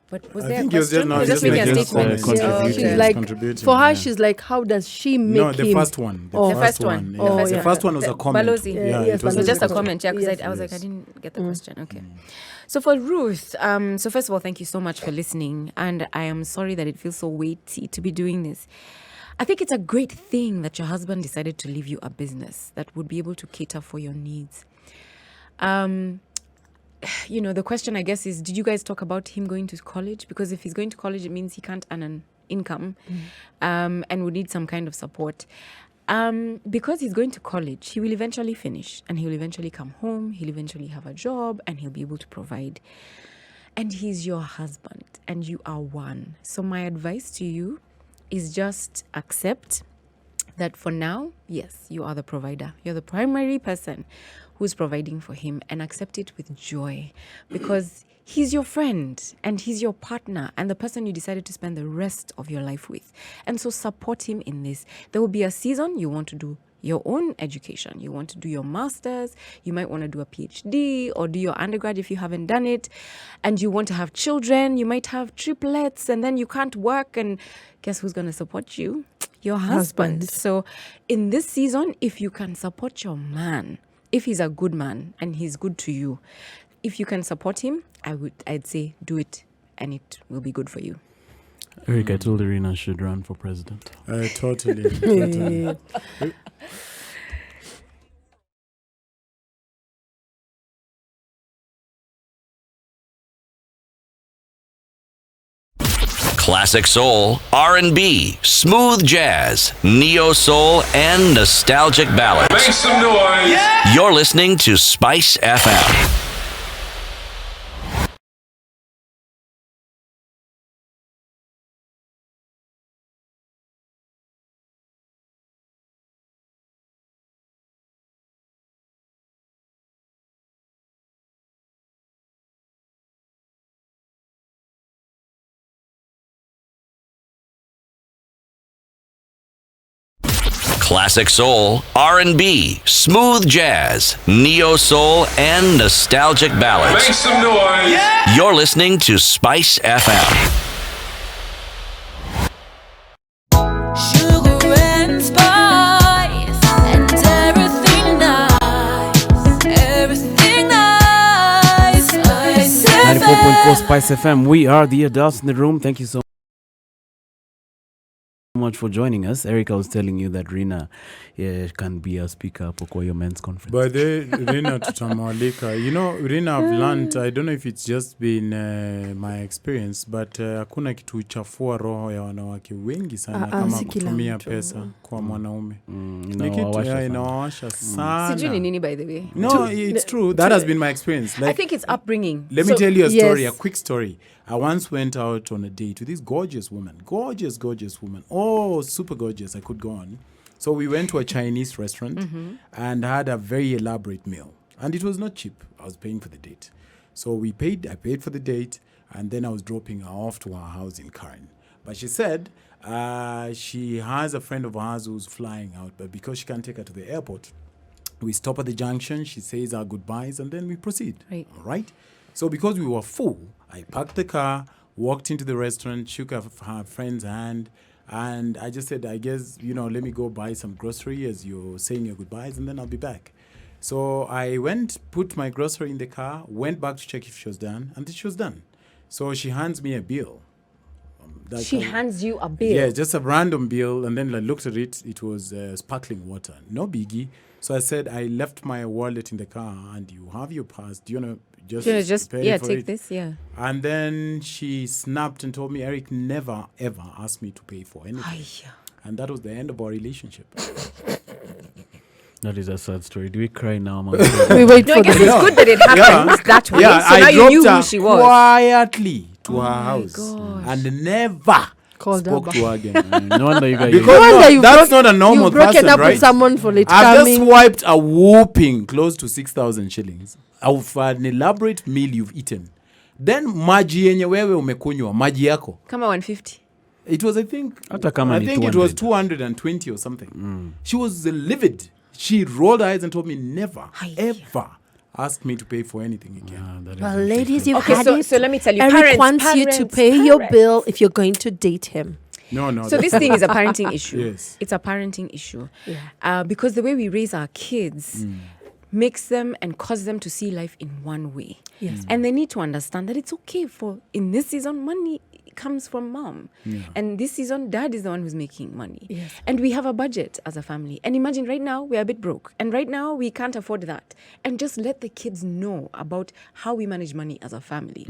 But was I there a think he was question? just Just making a just statement. contributing. She's like, Contributing, for her, yeah. she's like, how does she make No, the him? first one. Oh. The first one. Yeah. Oh, The yeah. first one was a comment. Balozi. Yeah, it yes, was So Balozi. just a Yes. comment, yeah, because Yes. I was like, I Yes. didn't get the question. Okay. So for Ruth, so first of all, thank you so much for listening. And I am sorry that it feels so weighty to be doing this. I think it's a great thing that your husband decided to leave you a business that would be able to cater for your needs. You know, the question, I guess, is did you guys talk about him going to college? Because if he's going to college, it means he can't earn an income and would need some kind of support. Because he's going to college, he will eventually finish and he will eventually come home. He'll eventually have a job and he'll be able to provide. And he's your husband and you are one. So my advice to you is just accept that for now, yes, you are the provider. You're the primary person who's providing for him, and accept it with joy because he's your friend and he's your partner and the person you decided to spend the rest of your life with. And so support him in this. There will be a season you want to do your own education. You want to do your master's. You might want to do a PhD or do your undergrad if you haven't done it. And you want to have children. You might have triplets and then you can't work. And guess who's going to support you? Your husband. So in this season, if you can support your man, if he's a good man and he's good to you, if you can support him, I'd say do it and it will be good for you. Eric, I told Rina should run for president. Totally. Classic soul, R&B, smooth jazz, neo soul, and nostalgic ballads. Make some noise. You're listening to Spice FM. Classic soul, R&B, smooth jazz, neo soul, and nostalgic ballads. Make some noise. You're listening to Spice FM. Sugar and spice and everything nice, everything nice. Spice 94.4 Spice FM. We are the adults in the room. Thank you so much for joining us. Eric, I was telling you that Rina can be a speaker for your men's conference. But Rina tutamwalika. You know, Rina, I've learned, I don't know if it's just been my experience, but hakuna kitu uchafua roho ya wanawake wengi sana kama si kila kutumia mtu. pesa kwa mwanaume. Inawawasha sana. Inawawasha sana. Sijui ni nini, by the way. No, it's true. That has been my experience. I think it's upbringing. Let me tell you a story, yes. a quick story. I once went out on a date with this gorgeous woman. Gorgeous woman. Oh, super gorgeous. I could go on. So we went to a Chinese restaurant and had a very elaborate meal. And it was not cheap. I was paying for the date. So I paid for the date, and then I was dropping her off to her house in Karen. But she said she has a friend of hers who's flying out, but because she can't take her to the airport, we stop at the junction, she says our goodbyes, and then we proceed. Right. All right? So because we were full, I parked the car, walked into the restaurant, shook her friend's hand, and I just said, I guess, let me go buy some grocery as you're saying your goodbyes, and then I'll be back. So I went, put my grocery in the car, went back to check if she was done, and she was done. So she hands me a bill. That She kind of- hands you a bill. Yeah, just a random bill, and then I looked at it. It was sparkling water, no biggie. So I said, I left my wallet in the car, and you have your pass. Do you want to just pay for take it? this, yeah. And then she snapped and told me, Eric never ever asked me to pay for anything, and that was the end of our relationship. That is a sad story. Do we cry now, man? We wait No, I for guess the it's good that it happens that way. Yeah, so now I you dropped knew her who she was. quietly to her house and never Called her spoke back. to her again. No wonder you guys. Because No wonder you've that's broke- not a normal You've broken person, up right? with someone for late I've coming. just wiped a whooping close to 6,000 shillings of an elaborate meal you've eaten. Then maji yenye wewe umekunywa, maji yako. Come on, 150. It was, I think Hata it kama ni was 200. 220 or something. She was livid. She rolled her eyes and told me never, ever ask me to pay for anything again. Ah, that is Well, interesting. ladies, you've Okay, had so- it. so let me tell you, Eric parents, wants you to parents, pay your parents. bill if you're going to date him. No. So this thing is a parenting issue. Yes. It's a parenting issue. Because the way we raise our kids makes them and causes them to see life in one way. Yes. And they need to understand that it's okay for, in this season, money comes from mom. And this season, dad is the one who's making money. Yes. And we have a budget as a family. And imagine right now, we're a bit broke. And right now, we can't afford that. And just let the kids know about how we manage money as a family.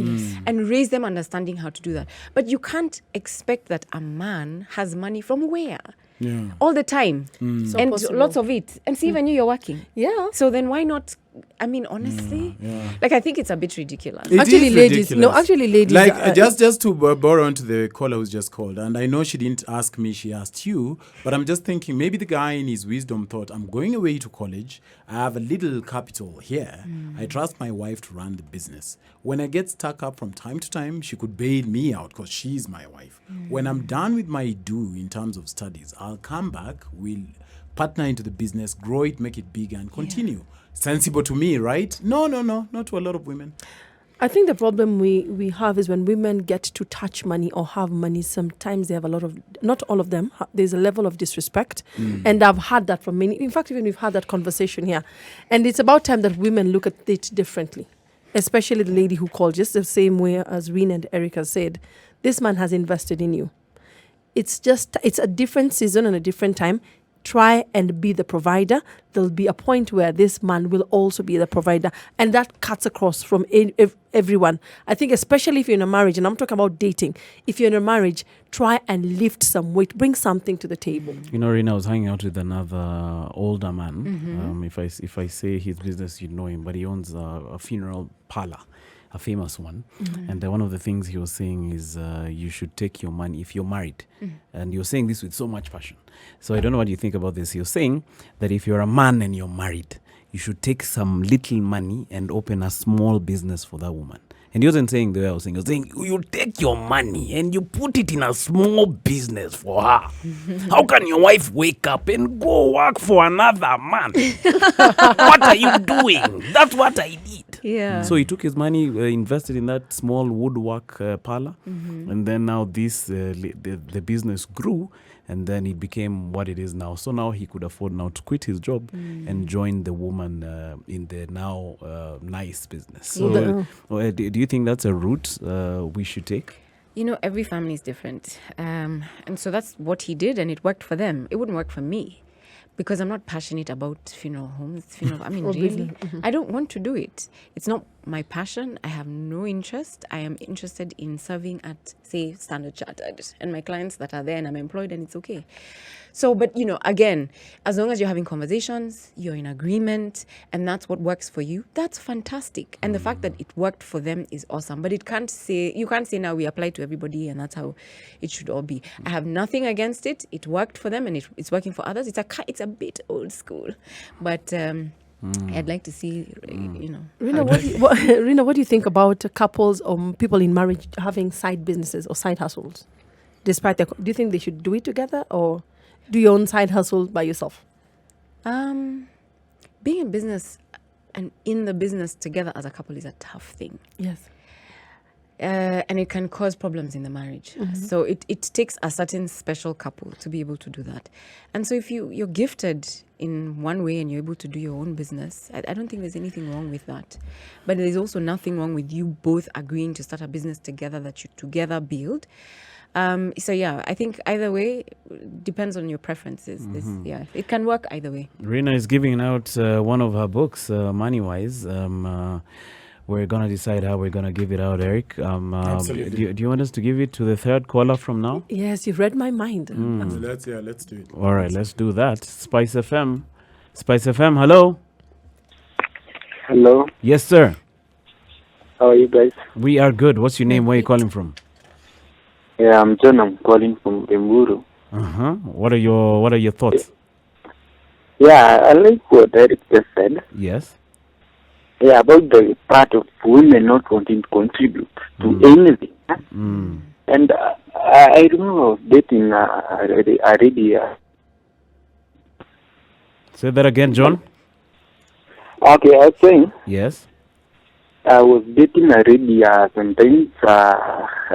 And raise them understanding how to do that. But you can't expect that a man has money from where? Yeah. All the time. So And possible. lots of it. And see, even you're working. Yeah. So then why not? I mean, honestly, like I think it's a bit ridiculous. It Actually, is ladies, ridiculous. no, actually, ladies, Like just to borrow onto the caller who's just called, and I know she didn't ask me, she asked you, but I'm just thinking maybe the guy in his wisdom thought, I'm going away to college, I have a little capital here, I trust my wife to run the business. When I get stuck up from time to time, she could bail me out because she's my wife. When I'm done with my due in terms of studies, I'll come back, we'll partner into the business, grow it, make it bigger, and continue. Sensible to me, right? No, not to a lot of women. I think the problem we have is when women get to touch money or have money, sometimes they have a lot of, not all of them, there's a level of disrespect. And I've had that from many. In fact, even we've had that conversation here. And it's about time that women look at it differently, especially the lady who called, just the same way as Rina and Erica said. This man has invested in you. It's a different season and a different time. Try and be the provider. There'll be a point where this man will also be the provider. And that cuts across from everyone. I think especially if you're in a marriage, and I'm talking about dating, if you're in a marriage, try and lift some weight, bring something to the table. You know, Rina, I was hanging out with another older man. If I say his business, you'd know him, but he owns a funeral parlor, a famous one. And one of the things he was saying is you should take your money if you're married. And you're saying this with so much passion. So I don't know what you think about this. You're saying that if you're a man and you're married, you should take some little money and open a small business for that woman. And he wasn't saying the way I was saying. He was saying, you take your money and you put it in a small business for her. How can your wife wake up and go work for another man? What are you doing? That's what I did. Yeah. So he took his money, invested in that small woodwork parlor. And then now the business grew. And then it became what it is now. So now he could afford now to quit his job and join the woman in the now nice business. So do you think that's a route we should take? You know, every family is different. And so that's what he did, and it worked for them. It wouldn't work for me because I'm not passionate about funeral homes. I mean, really, I don't want to do it. It's not my passion. I have no interest. I am interested in serving at, say, Standard Chartered and my clients that are there, and I'm employed, and it's okay. So, but, you know, again, as long as you're having conversations, you're in agreement, and that's what works for you, that's fantastic. And the fact that it worked for them is awesome. But you can't say now we apply to everybody and that's how it should all be. I have nothing against it. It worked for them and it's working for others. It's a bit old school. But I'd like to see, you know. Rina, what do you think about couples or people in marriage having side businesses or side hustles? Despite do you think they should do it together or do your own side hustle by yourself? Being in business and in the business together as a couple is a tough thing. Yes. And it can cause problems in the marriage. So it takes a certain special couple to be able to do that. And so if you're gifted in one way and you're able to do your own business, I don't think there's anything wrong with that. But there's also nothing wrong with you both agreeing to start a business together that you together build. So yeah, I think either way depends on your preferences. Yeah, it can work either way. Rina is giving out one of her books, Money Wise. We're gonna decide how we're gonna give it out, Eric. Absolutely. Do you want us to give it to the third caller from now? Yes, you've read my mind. Let's do it. All right, let's do that. Spice FM, hello. Hello. Yes, sir. How are you guys? We are good. What's your name? Where are you calling from? Yeah, I'm John. I'm calling from Emuru. What are your thoughts? Yeah, I like what Eric just said. Yes. Yeah, about the part of women not wanting to contribute to anything. And I remember I was dating already. Say that again, John. Okay, I was saying. Yes. I was dating already some time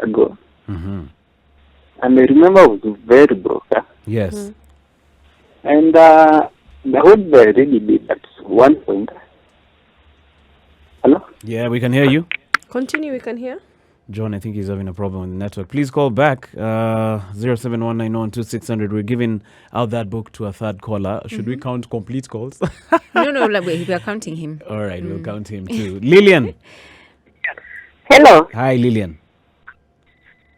ago. And I remember I was very broke. Yes. And the whole already did at one point. Hello? Yeah, we can hear you. Continue, we can hear. John, I think he's having a problem with the network. Please call back 0719126600. We're giving out that book to a third caller. Should we count complete calls? No, like we are counting him. All right, we'll count him too. Lillian. Hello. Hi, Lillian.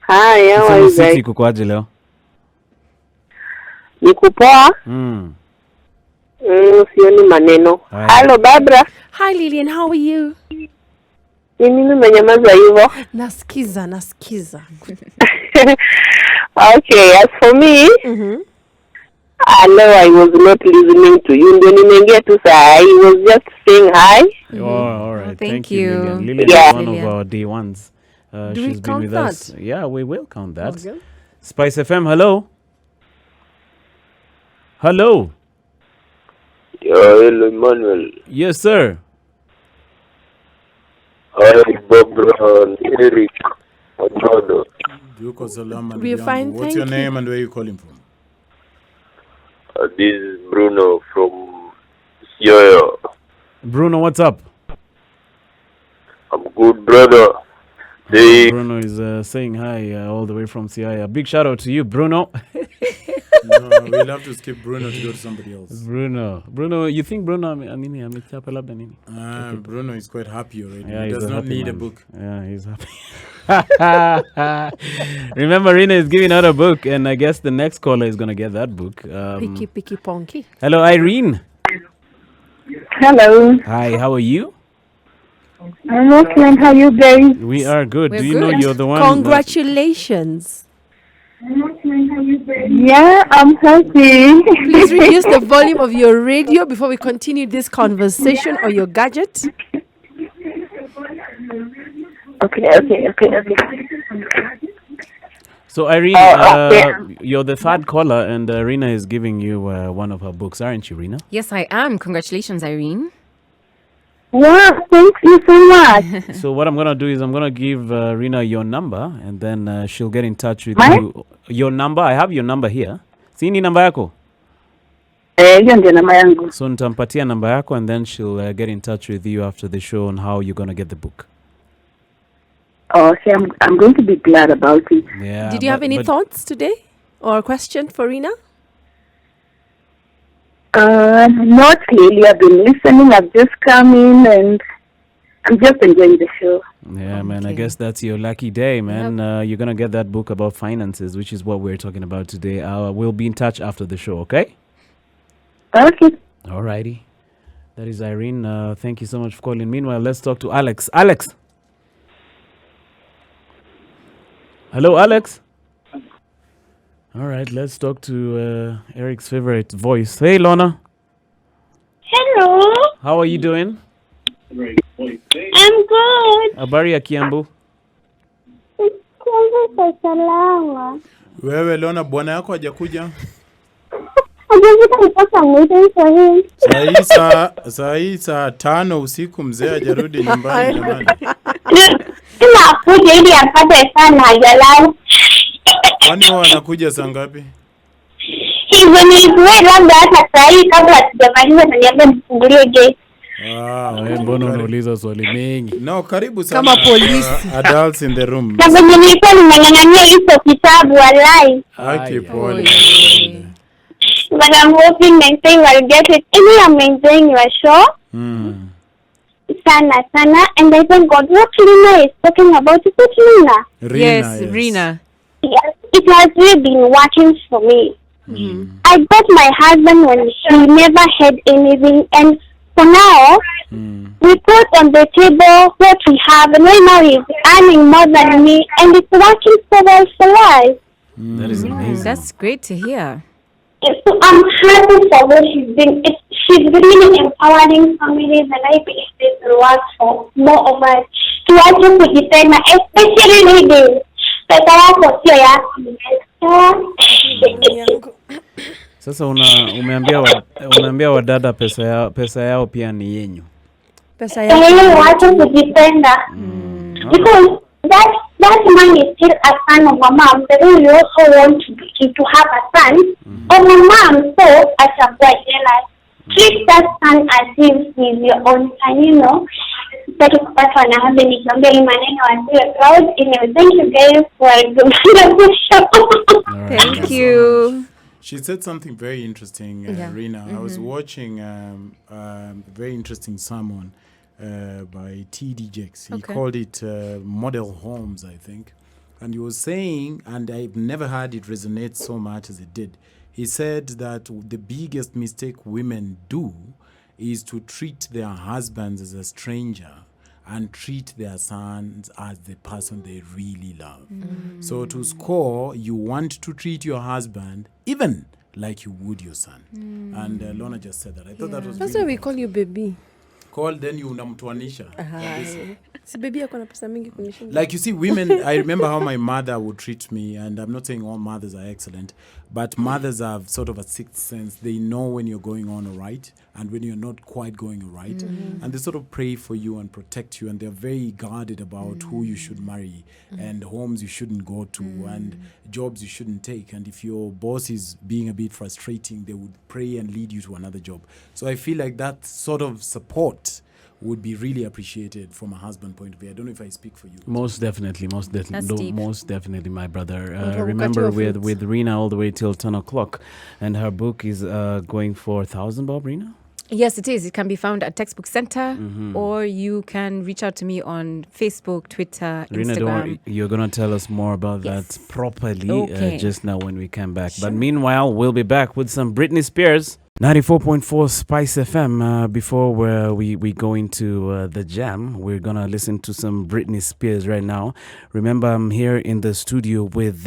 Hi, how are you Sisi guys? kukuaje leo? Niko poa? Sioni maneno. Hi. Hello, Barbara. Hi Lillian, how are you? Ni nini umenyamaza hivyo? Nasikiza. Okay, as for me, I was not listening to you. Ndio nimeingia tu saa. I was just saying hi. All right. Thank you, you. Lillian. Lillian Yeah. is one of our day ones. Do She's we been count with that? us. Yeah, we will count that. Okay. Spice FM, hello. Hello. Hello, Emmanuel. Yes, sir. Hi, Barbara and Eric. Yuko salama, We're ndugu fine, yangu. What's thank your you. name and where are you calling from? This is Bruno from Siaya. Bruno, what's up? I'm good, brother. Bruno is saying hi all the way from CI. A big shout out to you, Bruno. No, we'll have to skip Bruno to go to somebody else. Bruno, you think Bruno amechapa labda nini? Bruno is quite happy already. Yeah, He he's does a not happy need a man. book. Yeah, he's happy. Remember, Rina is giving out a book, and I guess the next caller is going to get that book. Picky ponky. Hello, Irene. Hello. Hi, how are you? I'm okay, and how you guys? We are good. We're Do you know good. you're the one? Congratulations. Yeah, I'm happy. Please reduce the volume of your radio before we continue this conversation or your gadget. Okay. So, Irene, okay. you're the third caller, and Rina is giving you one of her books, aren't you, Rina? Yes, I am. Congratulations, Irene. Wow, thank you so much. So what I'm going to do is I'm going to give Rina your number, and then she'll get in touch with My? you. Your number, I have your number here. Sini namba yako? Hiyo ndio namba yangu. So nitampatia namba yako, and then she'll get in touch with you after the show on how you're going to get the book. Okay, I'm going to be glad about it. Yeah. Did you have any thoughts today or a question for Rina? Not really. I've been listening. I've just come in and I'm just enjoying the show. Yeah, man. I guess that's your lucky day, man. You're going to get that book about finances, which is what we're talking about today. We'll be in touch after the show, okay? Okay. All righty. That is Irene. Thank you so much for calling. Meanwhile, let's talk to Alex. Alex. Hello, Alex. All right, let's talk to Eric's favorite voice. Hey, Lorna. Hello. How are you doing? I'm good. Habari ya Kiambu? Kwa salama. Wewe Lona, bwana yako hajakuja? Saa hii saa 5 usiku mzee hajarudi nyumbani jamani. Inakuja ili apate sana hajalala. Kwani wao wanakuja saa ngapi? Hivyo nilikuwa labda hata saa hii kabla hatujamaliza niambie mfungulie gate. Mbona unauliza swali mengi? No, karibu sana. Kama polisi. Adults in the room. Na venye nilikuwa nimeng'ang'ania hizo kitabu walai. Okay, pole. But I'm hoping next time I'll get it. Anyway, I'm enjoying your show. Sana. And I thank God what Rina is talking about. Is it Rina? Rina, Yes, Rina. Yes, it has really been working for me. I got my husband when he never had anything, and for now, we put on the table what we have, and right now he's earning more than me, and it's working so well for us. That is amazing. That's great to hear. So I'm happy for what she's doing. She's really empowering families, and I believe this will work for more of us to also put defend, especially ladies. Pesa yako sio yako. Sasa umeambia wadada pesa yao pia ni yenyu. Pesa yako. Wacha kujipenda. Because that man is still a son of a mom. The way you also want to have a son of a mom, so as a bride, treat that son as if he's your own son, you know. Sitaki kupatwa na habe nikiambia hii maneno wasiwe proud. Thank you guys for the show. Thank you. She said something very interesting, Rina. I was watching a very interesting sermon by T.D. Jakes. He called it Model Homes, I think. And he was saying, and I've never heard it resonate so much as it did, he said that the biggest mistake women do is to treat their husbands as a stranger and treat their sons as the person they really love. So to score, you want to treat your husband even like you would your son. And Lorna just said that. I thought that was That's really why we call you baby. Call, then you unamtuanisha. Si baby yako na pesa mingi kunishinda. Like you see, women, I remember how my mother would treat me, and I'm not saying all mothers are excellent, but mothers have sort of a sixth sense. They know when you're going on all right and when you're not quite going all right. And they sort of pray for you and protect you, and they're very guarded about who you should marry and homes you shouldn't go to and jobs you shouldn't take. And if your boss is being a bit frustrating, they would pray and lead you to another job. So I feel like that sort of support would be really appreciated from a husband point of view. I don't know if I speak for you. Most definitely, That's deep. most definitely, my brother. Okay, Remember we'll cut you off with Rina all the way till 10 o'clock, and her book is going for 1,000 bob, Rina? Yes, it is. It can be found at Textbook Center, or you can reach out to me on Facebook, Twitter, Rina, Instagram. you're going to tell us more about that properly just now when we come back. Sure. But meanwhile, we'll be back with some Britney Spears. 94.4 Spice FM. Before we go into the jam, we're going to listen to some Britney Spears right now. Remember, I'm here in the studio with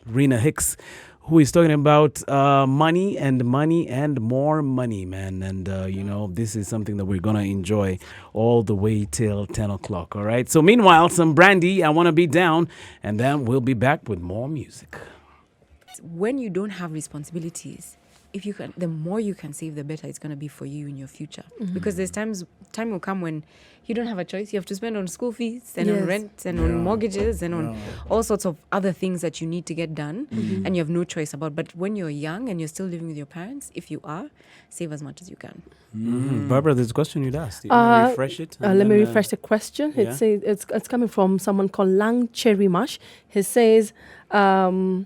Rina Hicks, who is talking about money and more money, man. And, this is something that we're going to enjoy all the way till 10 o'clock, all right? So meanwhile, some Brandy, I Want to Be Down, and then we'll be back with more music. When you don't have responsibilities, if you can, the more you can save, the better it's going to be for you in your future. Because there's time will come when you don't have a choice. You have to spend on school fees and on rent and on mortgages and on all sorts of other things that you need to get done, and you have no choice about. But when you're young and you're still living with your parents, if you are, save as much as you can. Barbara, there's a question you'd asked. You want to refresh it? Let me refresh the question. yeah. It says it's coming from someone called Lang Cherry Mash. He says, I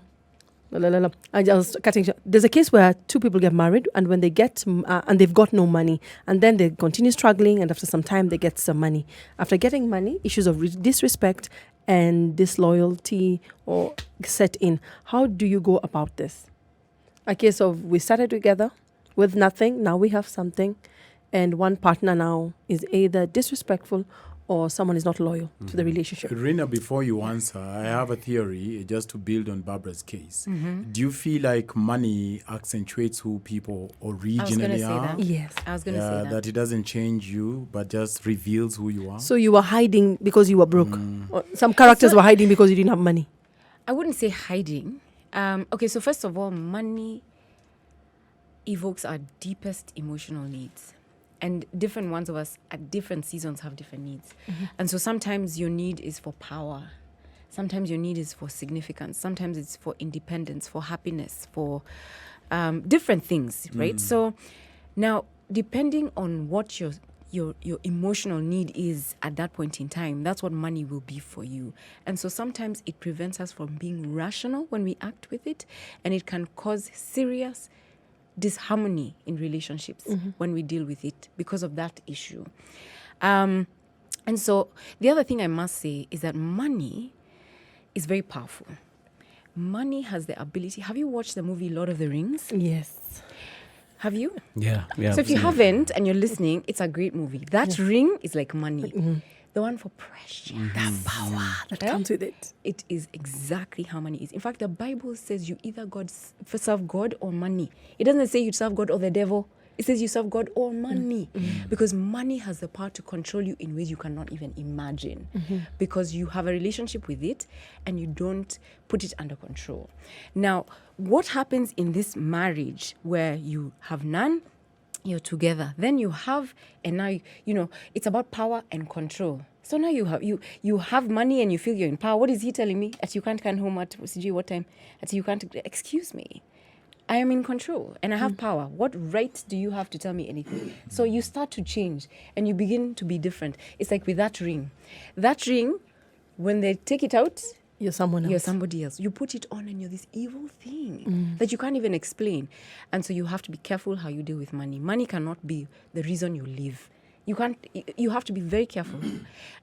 just cutting. There's a case where two people get married, and when they get and they've got no money, and then they continue struggling, and after some time they get some money. After getting money, issues of disrespect and disloyalty or set in. How do you go about this? A case of we started together with nothing, now we have something, and one partner now is either disrespectful or someone is not loyal to the relationship. Rina, before you answer, I have a theory just to build on Barbara's case. Do you feel like money accentuates who people originally are? Yes. I was going to say that. That it doesn't change you, but just reveals who you are? So you were hiding because you were broke. Or some characters were hiding because you didn't have money. I wouldn't say hiding. Okay, so first of all, money evokes our deepest emotional needs. And different ones of us at different seasons have different needs. And so sometimes your need is for power. Sometimes your need is for significance. Sometimes it's for independence, for happiness, for different things, right? So now, depending on what your emotional need is at that point in time, that's what money will be for you. And so sometimes it prevents us from being rational when we act with it, and it can cause serious disharmony in relationships when we deal with it because of that issue. And so the other thing I must say is that money is very powerful. Money has the ability. Have you watched the movie Lord of the Rings? Yes. Have you? Yeah. So if you haven't and you're listening, it's a great movie. That ring is like money. The one for pressure. That power that comes with it. It is exactly how money is. In fact, the Bible says you either serve God or money. It doesn't say you serve God or the devil. It says you serve God or money. Because money has the power to control you in ways you cannot even imagine. Because you have a relationship with it and you don't put it under control. Now, what happens in this marriage where you have none, you're together, then you have, and now, it's about power and control. So now you have money and you feel you're in power. What is he telling me? At you can't come home at what time? At you can't, excuse me. I am in control and I have power. What right do you have to tell me anything? So you start to change and you begin to be different. It's like with that ring. That ring, when they take it out, You're someone else. you're somebody else. You put it on and you're this evil thing that you can't even explain. And so you have to be careful how you deal with money. Money cannot be the reason you live. You have to be very careful.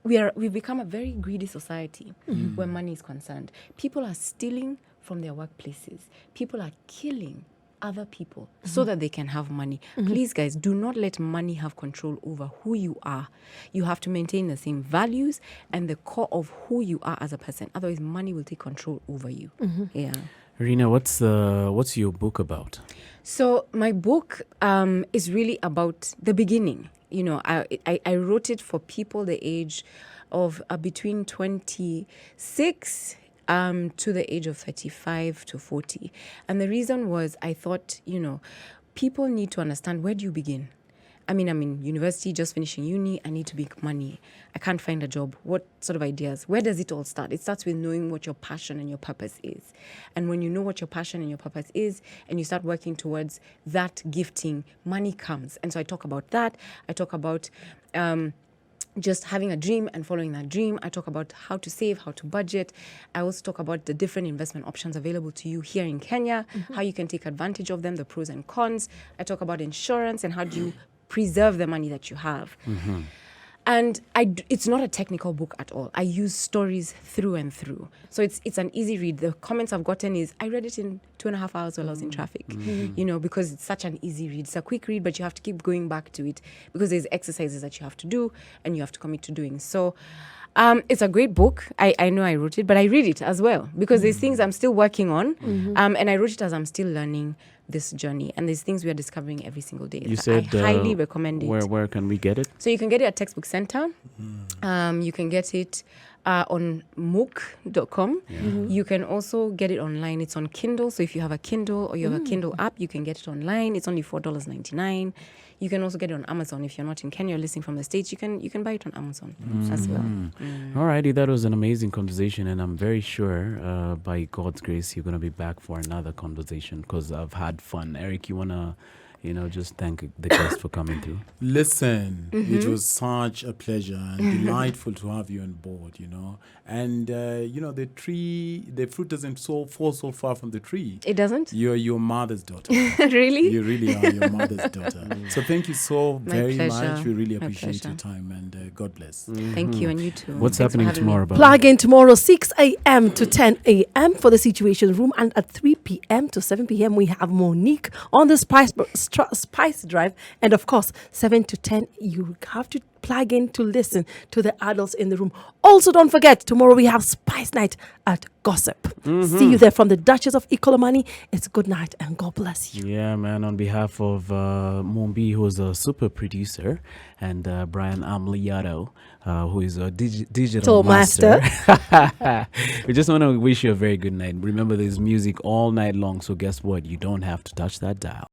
We've become a very greedy society where money is concerned. People are stealing from their workplaces. People are killing other people so that they can have money. Please, guys, do not let money have control over who you are. You have to maintain the same values and the core of who you are as a person. Otherwise, money will take control over you. Yeah. Rina, what's your book about? So my book is really about the beginning. I wrote it for people the age of between 26 to the age of 35 to 40. And the reason was I thought, people need to understand, where do you begin? I mean, I'm in university, just finishing uni. I need to make money. I can't find a job. What sort of ideas? Where does it all start? It starts with knowing what your passion and your purpose is. And when you know what your passion and your purpose is, and you start working towards that gifting, money comes. And so I talk about that. I talk about just having a dream and following that dream. I talk about how to save, how to budget. I also talk about the different investment options available to you here in Kenya, how you can take advantage of them, the pros and cons. I talk about insurance and how do you preserve the money that you have. And it's not a technical book at all. I use stories through and through. So it's an easy read. The comments I've gotten is, I read it in 2.5 hours while I was in traffic, because it's such an easy read. It's a quick read, but you have to keep going back to it because there's exercises that you have to do and you have to commit to doing. So it's a great book. I know I wrote it, but I read it as well because there's things I'm still working on. And I wrote it as I'm still learning this journey, and there's things we are discovering every single day. You said I highly recommend it. Where can we get it? So you can get it at Textbook Center. You can get it on mook.com. You can also get it online. It's on Kindle. So if you have a Kindle or you have a Kindle app, you can get it online. It's only $4.99. You can also get it on Amazon. If you're not in Kenya, listening from the States, you can buy it on Amazon as well. Alrighty, that was an amazing conversation, and I'm very sure by God's grace you're going to be back for another conversation because I've had fun. Eric, you want to just thank the guest for coming through? Listen, it was such a pleasure and delightful to have you on board, And, the fruit doesn't fall so far from the tree. It doesn't? You're your mother's daughter. Really? You really are your mother's daughter. So thank you so very pleasure. much. We really My appreciate pleasure. your time, and God bless. Thank you, and you too. What's Thanks for happening having me. tomorrow, Bob? Plug in tomorrow, 6 a.m. to 10 a.m. for the Situation Room. And at 3 p.m. to 7 p.m., we have Monique on the Spice Drive. And of course, 7 to 10, you have to plug in to listen to the adults in the room. Also, don't forget, tomorrow we have Spice Night at Gossip. See you there from the Duchess of Ikolomani. It's good night and God bless you. Yeah, man. On behalf of Mumbi, who's a super producer, and Brian Amliato, who is a digital master. We just want to wish you a very good night. Remember, there's music all night long, so guess what? You don't have to touch that dial.